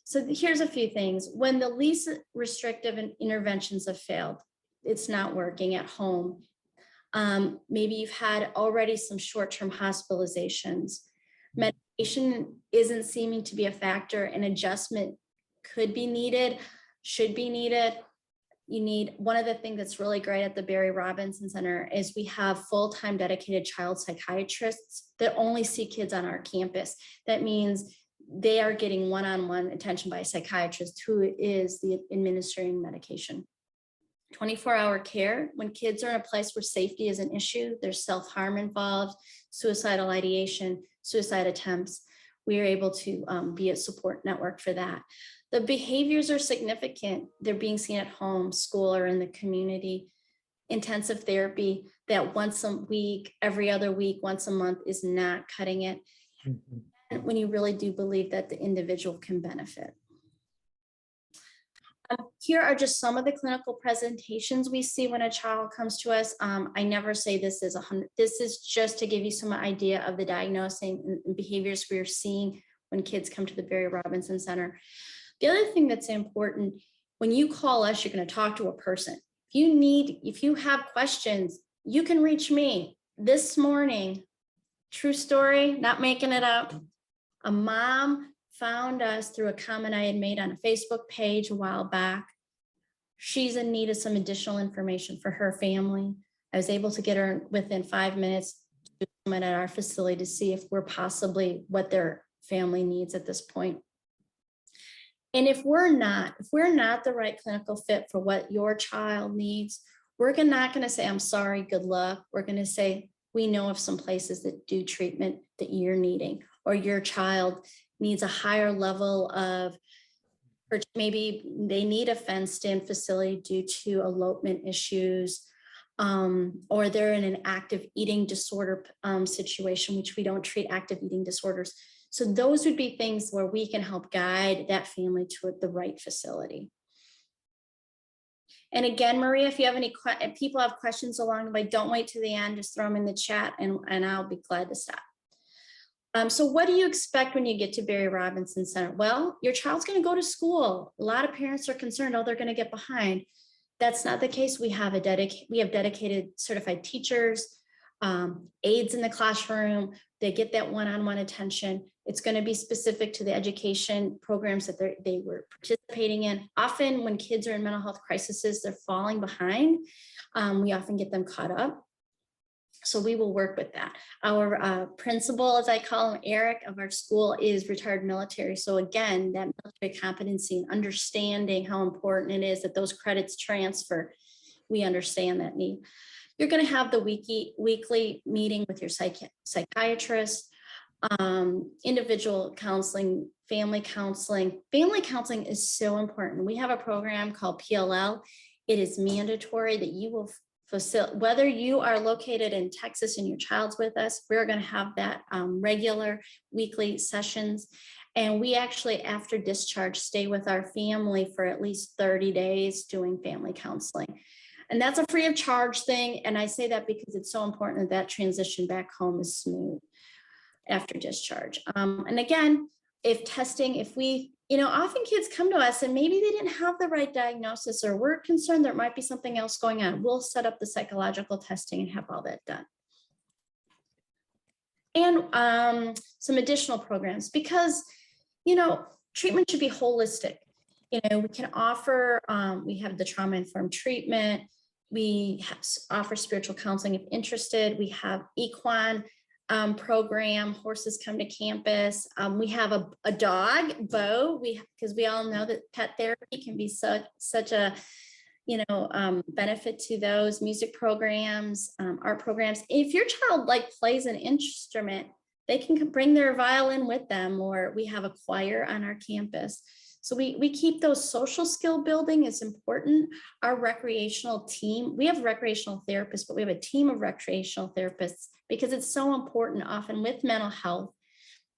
So here's a few things. When the least restrictive interventions have failed, it's not working at home. Maybe you've had already some short-term hospitalizations. Medication isn't seeming to be a factor, and adjustment could be needed, should be needed. One of the things that's really great at the Barry Robinson Center is we have full-time dedicated child psychiatrists that only see kids on our campus. That means they are getting one-on-one attention by a psychiatrist who is administering medication. 24-hour care when kids are in a place where safety is an issue, there's self-harm involved, suicidal ideation, suicide attempts. We are able to be a support network for that. The behaviors are significant. They're being seen at home, school, or in the community. Intensive therapy that once a week, every other week, once a month is not cutting it. When you really do believe that the individual can benefit. Here are just some of the clinical presentations we see when a child comes to us. I never say this is 100. This is just to give you some idea of the diagnosing and behaviors we're seeing when kids come to the Barry Robinson Center. The other thing that's important, when you call us, you're going to talk to a person. If you have questions, you can reach me. This morning, true story, not making it up, a mom found us through a comment I had made on a Facebook page a while back. She's in need of some additional information for her family. I was able to get her within 5 minutes to at our facility to see if we're possibly what their family needs at this point. And if we're not the right clinical fit for what your child needs, we're not going to say, I'm sorry, good luck. We're going to say, we know of some places that do treatment that you're needing, or your child needs a higher level of, or maybe they need a fenced-in facility due to elopement issues, or they're in an active eating disorder situation, which we don't treat active eating disorders. So those would be things where we can help guide that family to the right facility. And again, Maria, if you have if people have questions along the way, don't wait to the end, just throw them in the chat and I'll be glad to stop. So what do you expect when you get to Barry Robinson Center? Well, your child's going to go to school. A lot of parents are concerned, oh, they're going to get behind. That's not the case. We have dedicated certified teachers, aides in the classroom. They get that one-on-one attention. It's going to be specific to the education programs that they were participating in. Often when kids are in mental health crises, they're falling behind. We often get them caught up. So we will work with that. Our principal, as I call him, Eric, of our school, is retired military. So again, that military competency and understanding how important it is that those credits transfer, we understand that need. You're going to have the weekly meeting with your psychiatrist, individual counseling, family counseling. Family counseling is so important. We have a program called PLL. It is mandatory that you will whether you are located in Texas and your child's with us, we're going to have that regular weekly sessions. And we actually, after discharge, stay with our family for at least 30 days doing family counseling. And that's a free of charge thing. And I say that because it's so important that transition back home is smooth after discharge. And again, often kids come to us and maybe they didn't have the right diagnosis, or we're concerned there might be something else going on. We'll set up the psychological testing and have all that done. And some additional programs, because, treatment should be holistic. We can offer, we have the trauma-informed treatment, We offer spiritual counseling if interested. We have equine program. Horses come to campus. We have a dog, Bo. Because we all know that pet therapy can be such a benefit to those. Music programs, art programs. If your child plays an instrument, they can bring their violin with them, or we have a choir on our campus. So we keep those social skill building is important. Our recreational team, we have recreational therapists, but we have a team of recreational therapists because it's so important. Often with mental health,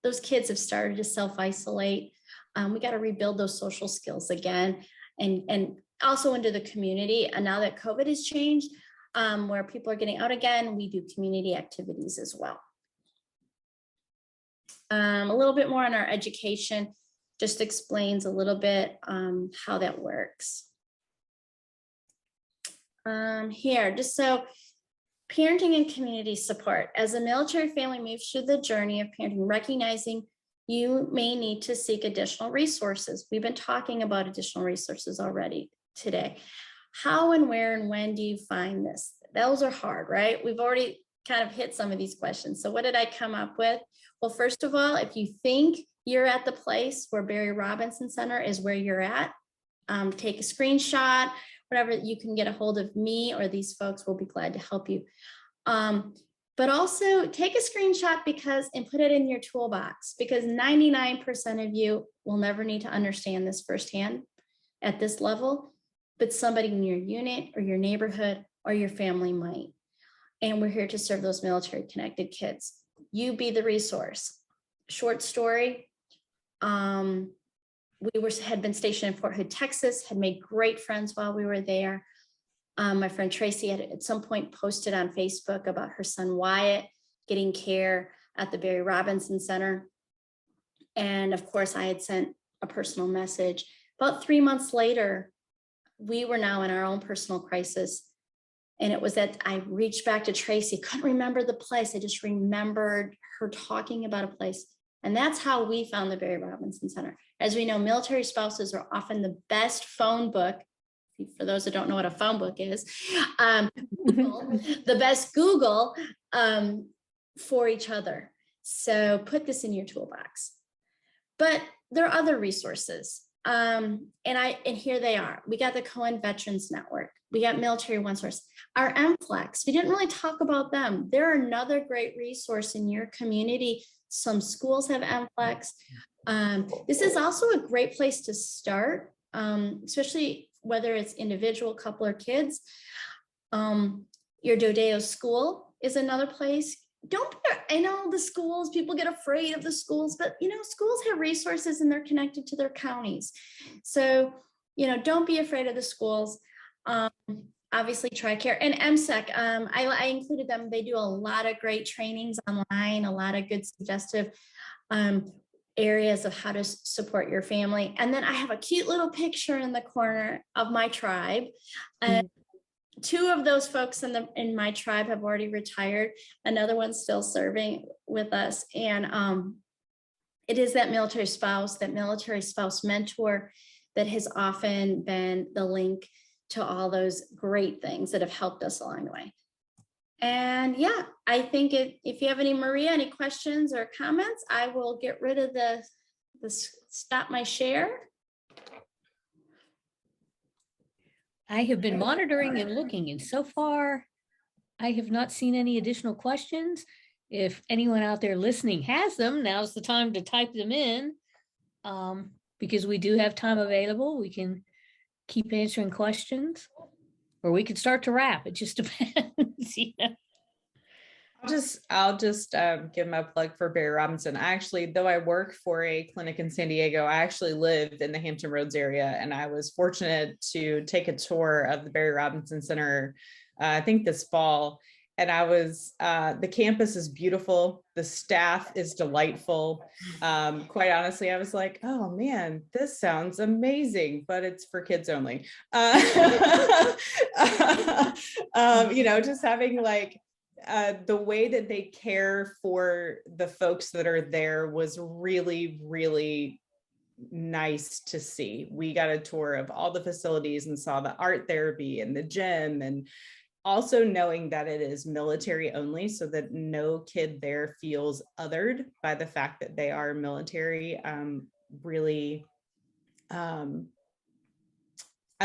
those kids have started to self-isolate. We got to rebuild those social skills again, and also into the community. And now that COVID has changed, where people are getting out again, we do community activities as well. A little bit more on our education. Just explains a little bit how that works. Here, just so parenting and community support. As a military family moves through the journey of parenting, recognizing you may need to seek additional resources. We've been talking about additional resources already today. How and where and when do you find this? Those are hard, right? We've already kind of hit some of these questions. So what did I come up with? Well, first of all, if you think you're at the place where Barry Robinson Center is where you're at, take a screenshot, whatever, you can get a hold of me or these folks will be glad to help you. But also take a screenshot and put it in your toolbox, because 99% of you will never need to understand this firsthand at this level, but somebody in your unit or your neighborhood or your family might. And we're here to serve those military connected kids. You be the resource. Short story. We had been stationed in Fort Hood, Texas, had made great friends while we were there. My friend Tracy had at some point posted on Facebook about her son Wyatt getting care at the Barry Robinson Center. And of course, I had sent a personal message. About 3 months later, we were now in our own personal crisis. And it was that I reached back to Tracy, couldn't remember the place. I just remembered her talking about a place. And that's how we found the Barry Robinson Center. As we know, military spouses are often the best phone book. For those that don't know what a phone book is, the best Google for each other. So put this in your toolbox. But there are other resources. And here they are. We got the Cohen Veterans Network. We got Military One Source. Our MFLEX, we didn't really talk about them. They're another great resource in your community. Some schools have MFLEX. This is also a great place to start, especially whether it's individual, couple, or kids. Your Dodeo school is another place. I know the schools, people get afraid of the schools, but schools have resources and they're connected to their counties. So, don't be afraid of the schools. Obviously Tricare and MSEC. I included them. They do a lot of great trainings online, a lot of good suggestive areas of how to support your family. And then I have a cute little picture in the corner of my tribe. And two of those folks in my tribe have already retired. Another one's still serving with us. And it is that military spouse mentor that has often been the link to all those great things that have helped us along the way. And yeah, I think if you have any questions or comments, I will get rid of the stop my share. I have been monitoring and looking, and so far I have not seen any additional questions. If anyone out there listening has them, now's the time to type them in, because we do have time available. We can keep answering questions, or we could start to wrap. It just depends. I'll just give my plug for Barry Robinson. Though I work for a clinic in San Diego, I actually live in the Hampton Roads area, and I was fortunate to take a tour of the Barry Robinson Center, I think this fall. And the campus is beautiful. The staff is delightful. Quite honestly, I was like, oh man, this sounds amazing, but it's for kids only. Just having the way that they care for the folks that are there was really, really nice to see. We got a tour of all the facilities and saw the art therapy and the gym, and also knowing that it is military only, so that no kid there feels othered by the fact that they are military. Really, I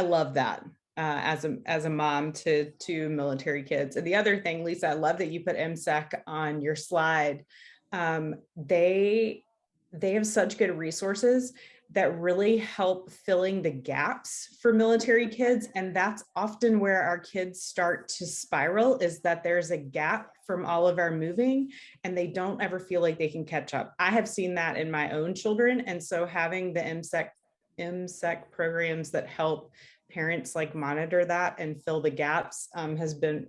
love that as a mom to military kids. And the other thing, Lisa, I love that you put MSEC on your slide. They have such good resources that really help filling the gaps for military kids. And that's often where our kids start to spiral, is that there's a gap from all of our moving and they don't ever feel like they can catch up. I have seen that in my own children. And so having the MSEC programs that help parents like monitor that and fill the gaps has been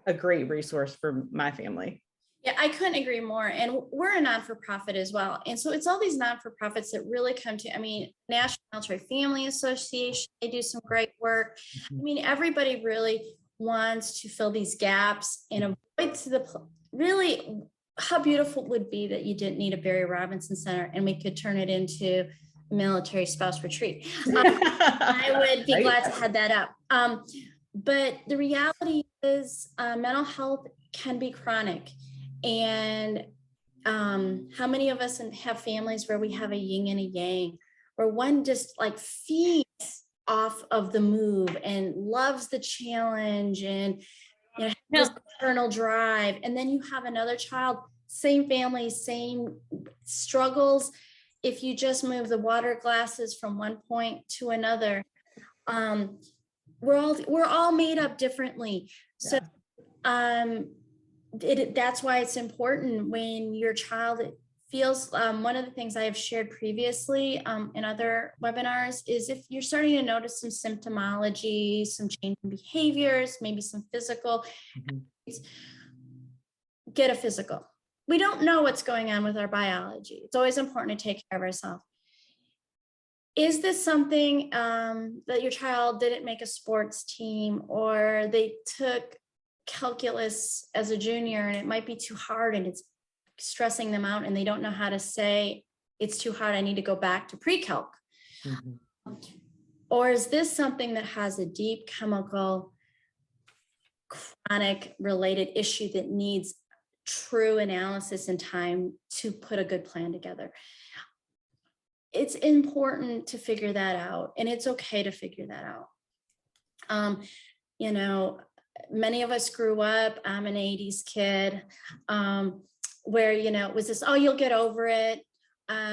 a great resource for my family. Yeah, I couldn't agree more. And we're a non-for-profit as well. And so it's all these non-for-profits that really come to, I mean, National Military Family Association, they do some great work. I mean, everybody really wants to fill these gaps and avoid to the, really, how beautiful it would be that you didn't need a Barry Robinson Center and we could turn it into a military spouse retreat. I would be glad to have that up. But the reality is mental health can be chronic. And how many of us have families where we have a yin and a yang, where one just like feeds off of the move and loves the challenge and, you know, has internal drive. And then you have another child, same family, same struggles. If you just move the water glasses from one point to another, we're all made up differently. So, that's why it's important when your child feels, one of the things I have shared previously in other webinars is if you're starting to notice some symptomology, some change in behaviors, maybe some physical, get a physical. We don't know what's going on with our biology. It's always important to take care of ourselves. Is this something that your child didn't make a sports team, or they took calculus as a junior and it might be too hard and it's stressing them out and they don't know how to say it's too hard, I need to go back to pre-calc? Or is this something that has a deep chemical chronic related issue that needs true analysis and time to put a good plan together? It's important to figure that out, and it's okay to figure that out. You know, many of us grew up, I'm an 80s kid, where, you know, it was this, oh, you'll get over it.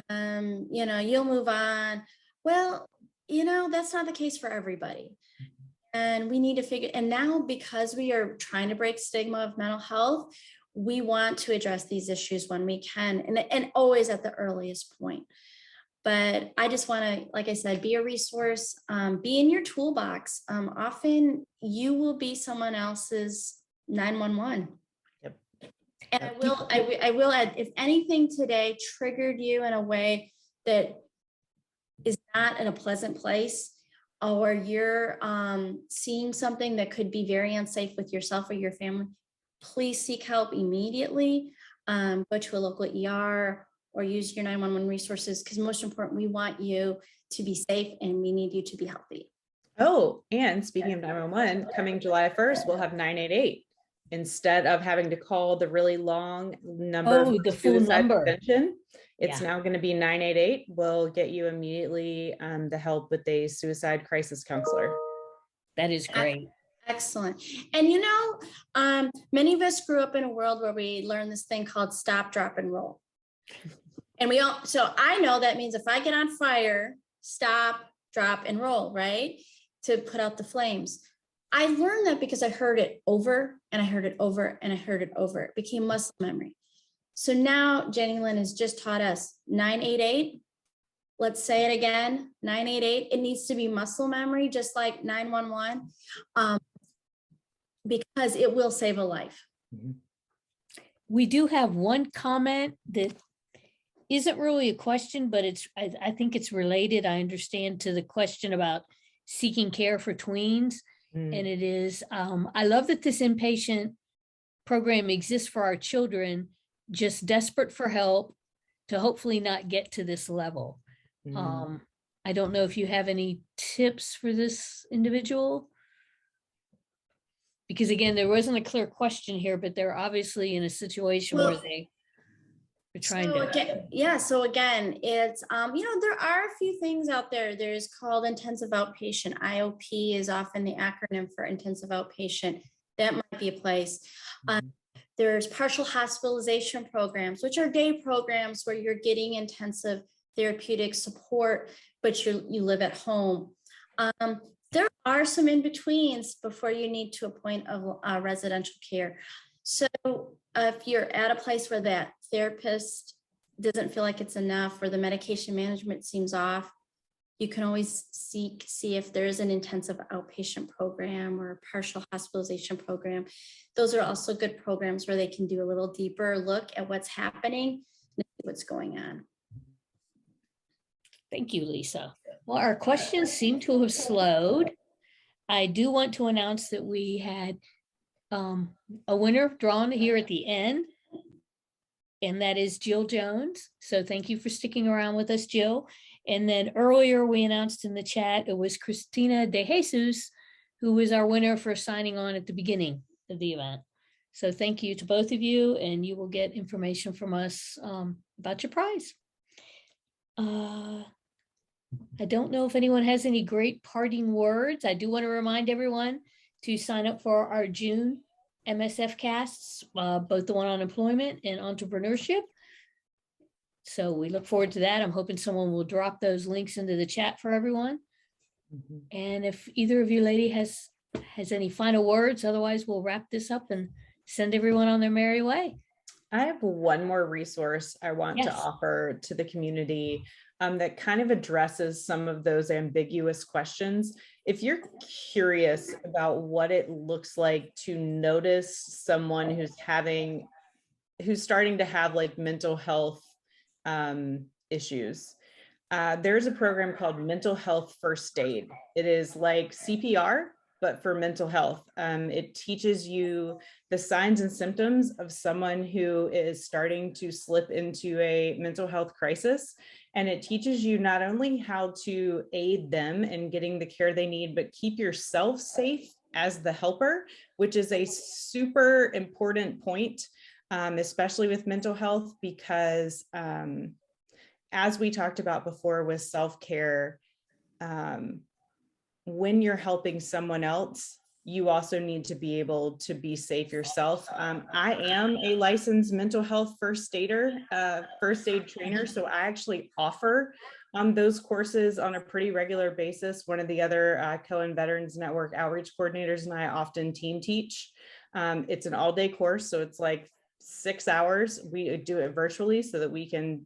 You know, you'll move on. Well, you know, that's not the case for everybody. And we need to figure, and now because we are trying to break stigma of mental health, we want to address these issues when we can, and always at the earliest point. But I just want to, like I said, be a resource, be in your toolbox. Often you will be someone else's 911. Yep. And I will add, if anything today triggered you in a way that is not in a pleasant place, or you're seeing something that could be very unsafe with yourself or your family, please seek help immediately. Go to a local ER or use your 911 resources, because most important, we want you to be safe and we need you to be healthy. Oh, and speaking of 911, coming July 1st, we'll have 988 instead of having to call the really long number. Oh, the full number. Prevention. It's now going to be 988. We'll get you immediately the help with a suicide crisis counselor. That is great. Excellent. And you know, many of us grew up in a world where we learned this thing called stop, drop, and roll. And we all, so I know that means if I get on fire, stop, drop, and roll, right? To put out the flames. I learned that because I heard it over and I heard it over and I heard it over. It became muscle memory. So now Jenny Lynn has just taught us 988. Let's say it again, 988. It needs to be muscle memory, just like 911, because it will save a life. We do have one comment that isn't really a question, but it's, I think it's related, I understand, to the question about seeking care for tweens. And it is, I love that this inpatient program exists for our children, just desperate for help to hopefully not get to this level. Mm. I don't know if you have any tips for this individual. Because again, there wasn't a clear question here, but they're obviously in a situation where Well, they are trying So to. again, yeah, so again, it's, there are a few things out there. There's called intensive outpatient. IOP is often the acronym for intensive outpatient. That might be a place. There's partial hospitalization programs, which are day programs where you're getting intensive therapeutic support, but you live at home. There are some in-betweens before you need to a point of residential care. So if you're at a place where that therapist doesn't feel like it's enough, or the medication management seems off, you can always see if there's an intensive outpatient program or a partial hospitalization program. Those are also good programs where they can do a little deeper look at what's happening and what's going on. Thank you, Lisa. Well, our questions seem to have slowed. I do want to announce that we had a winner drawn here at the end, and that is Jill Jones. So thank you for sticking around with us, Jill. And then earlier we announced in the chat, it was Christina De Jesus, who was our winner for signing on at the beginning of the event. So thank you to both of you, and you will get information from us about your prize. I don't know if anyone has any great parting words. I do want to remind everyone to sign up for our June MSF casts, both the one on employment and entrepreneurship. So we look forward to that. I'm hoping someone will drop those links into the chat for everyone. And if either of you lady has any final words, otherwise we'll wrap this up and send everyone on their merry way. I have one more resource I want to offer to the community that kind of addresses some of those ambiguous questions. If you're curious about what it looks like to notice someone who's starting to have like mental health issues, there's a program called Mental Health First Aid. It is like CPR, but for mental health. It teaches you the signs and symptoms of someone who is starting to slip into a mental health crisis. And it teaches you not only how to aid them in getting the care they need, but keep yourself safe as the helper, which is a super important point, especially with mental health, because as we talked about before with self-care, when you're helping someone else, you also need to be able to be safe yourself. I am a licensed mental health first aid trainer, so I actually offer those courses on a pretty regular basis. One of the other Cohen Veterans Network outreach coordinators and I often team teach. It's an all-day course, so it's like 6 hours. We do it virtually so that we can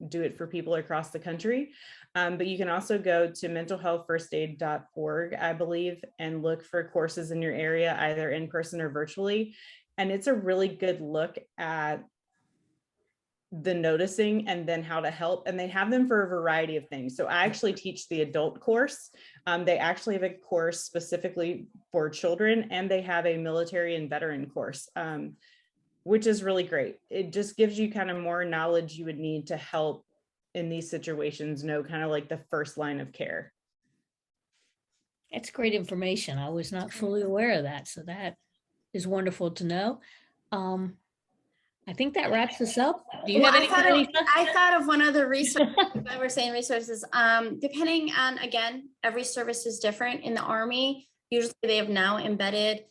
do it for people across the country. But you can also go to mentalhealthfirstaid.org, I believe, and look for courses in your area, either in person or virtually. And it's a really good look at the noticing and then how to help. And they have them for a variety of things. So I actually teach the adult course. They actually have a course specifically for children, and they have a military and veteran course, which is really great. It just gives you kind of more knowledge you would need to help in these situations, know kind of like the first line of care. That's great information. I was not fully aware of that. So that is wonderful to know. I think that wraps us up. Do you have anything, Lisa? I thought of one other resource. I were saying resources, depending on, again, every service is different. In the Army, usually they have now embedded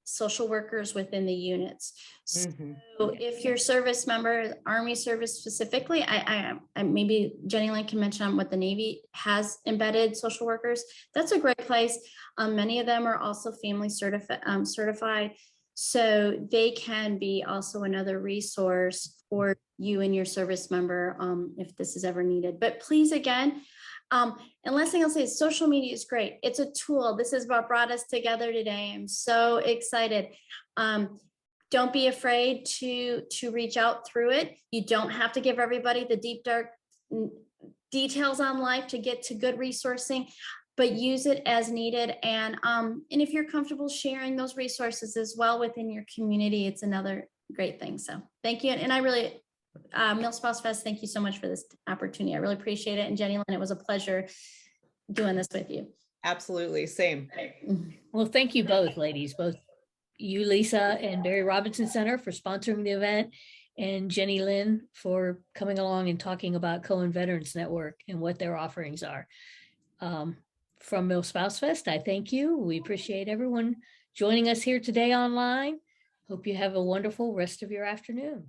social workers within the units. So if your service member, Army service specifically, I maybe Jenny Lynn can mention on what the Navy has embedded social workers. That's a great place. Many of them are also family certified. So they can be also another resource for you and your service member if this is ever needed. But please, again, and last thing I'll say is social media is great. It's a tool. This is what brought us together today. I'm so excited. Don't be afraid to reach out through it. You don't have to give everybody the deep, dark details on life to get to good resourcing, but use it as needed. And if you're comfortable sharing those resources as well within your community, it's another great thing. So thank you. And I really MilSpouseFest, thank you so much for this opportunity. I really appreciate it. And Jenny Lynn, it was a pleasure doing this with you. Absolutely. Same. Well, thank you both, ladies, both you, Lisa, and Barry Robinson Center for sponsoring the event, and Jenny Lynn for coming along and talking about Cohen Veterans Network and what their offerings are. From MilSpouseFest, I thank you. We appreciate everyone joining us here today online. Hope you have a wonderful rest of your afternoon.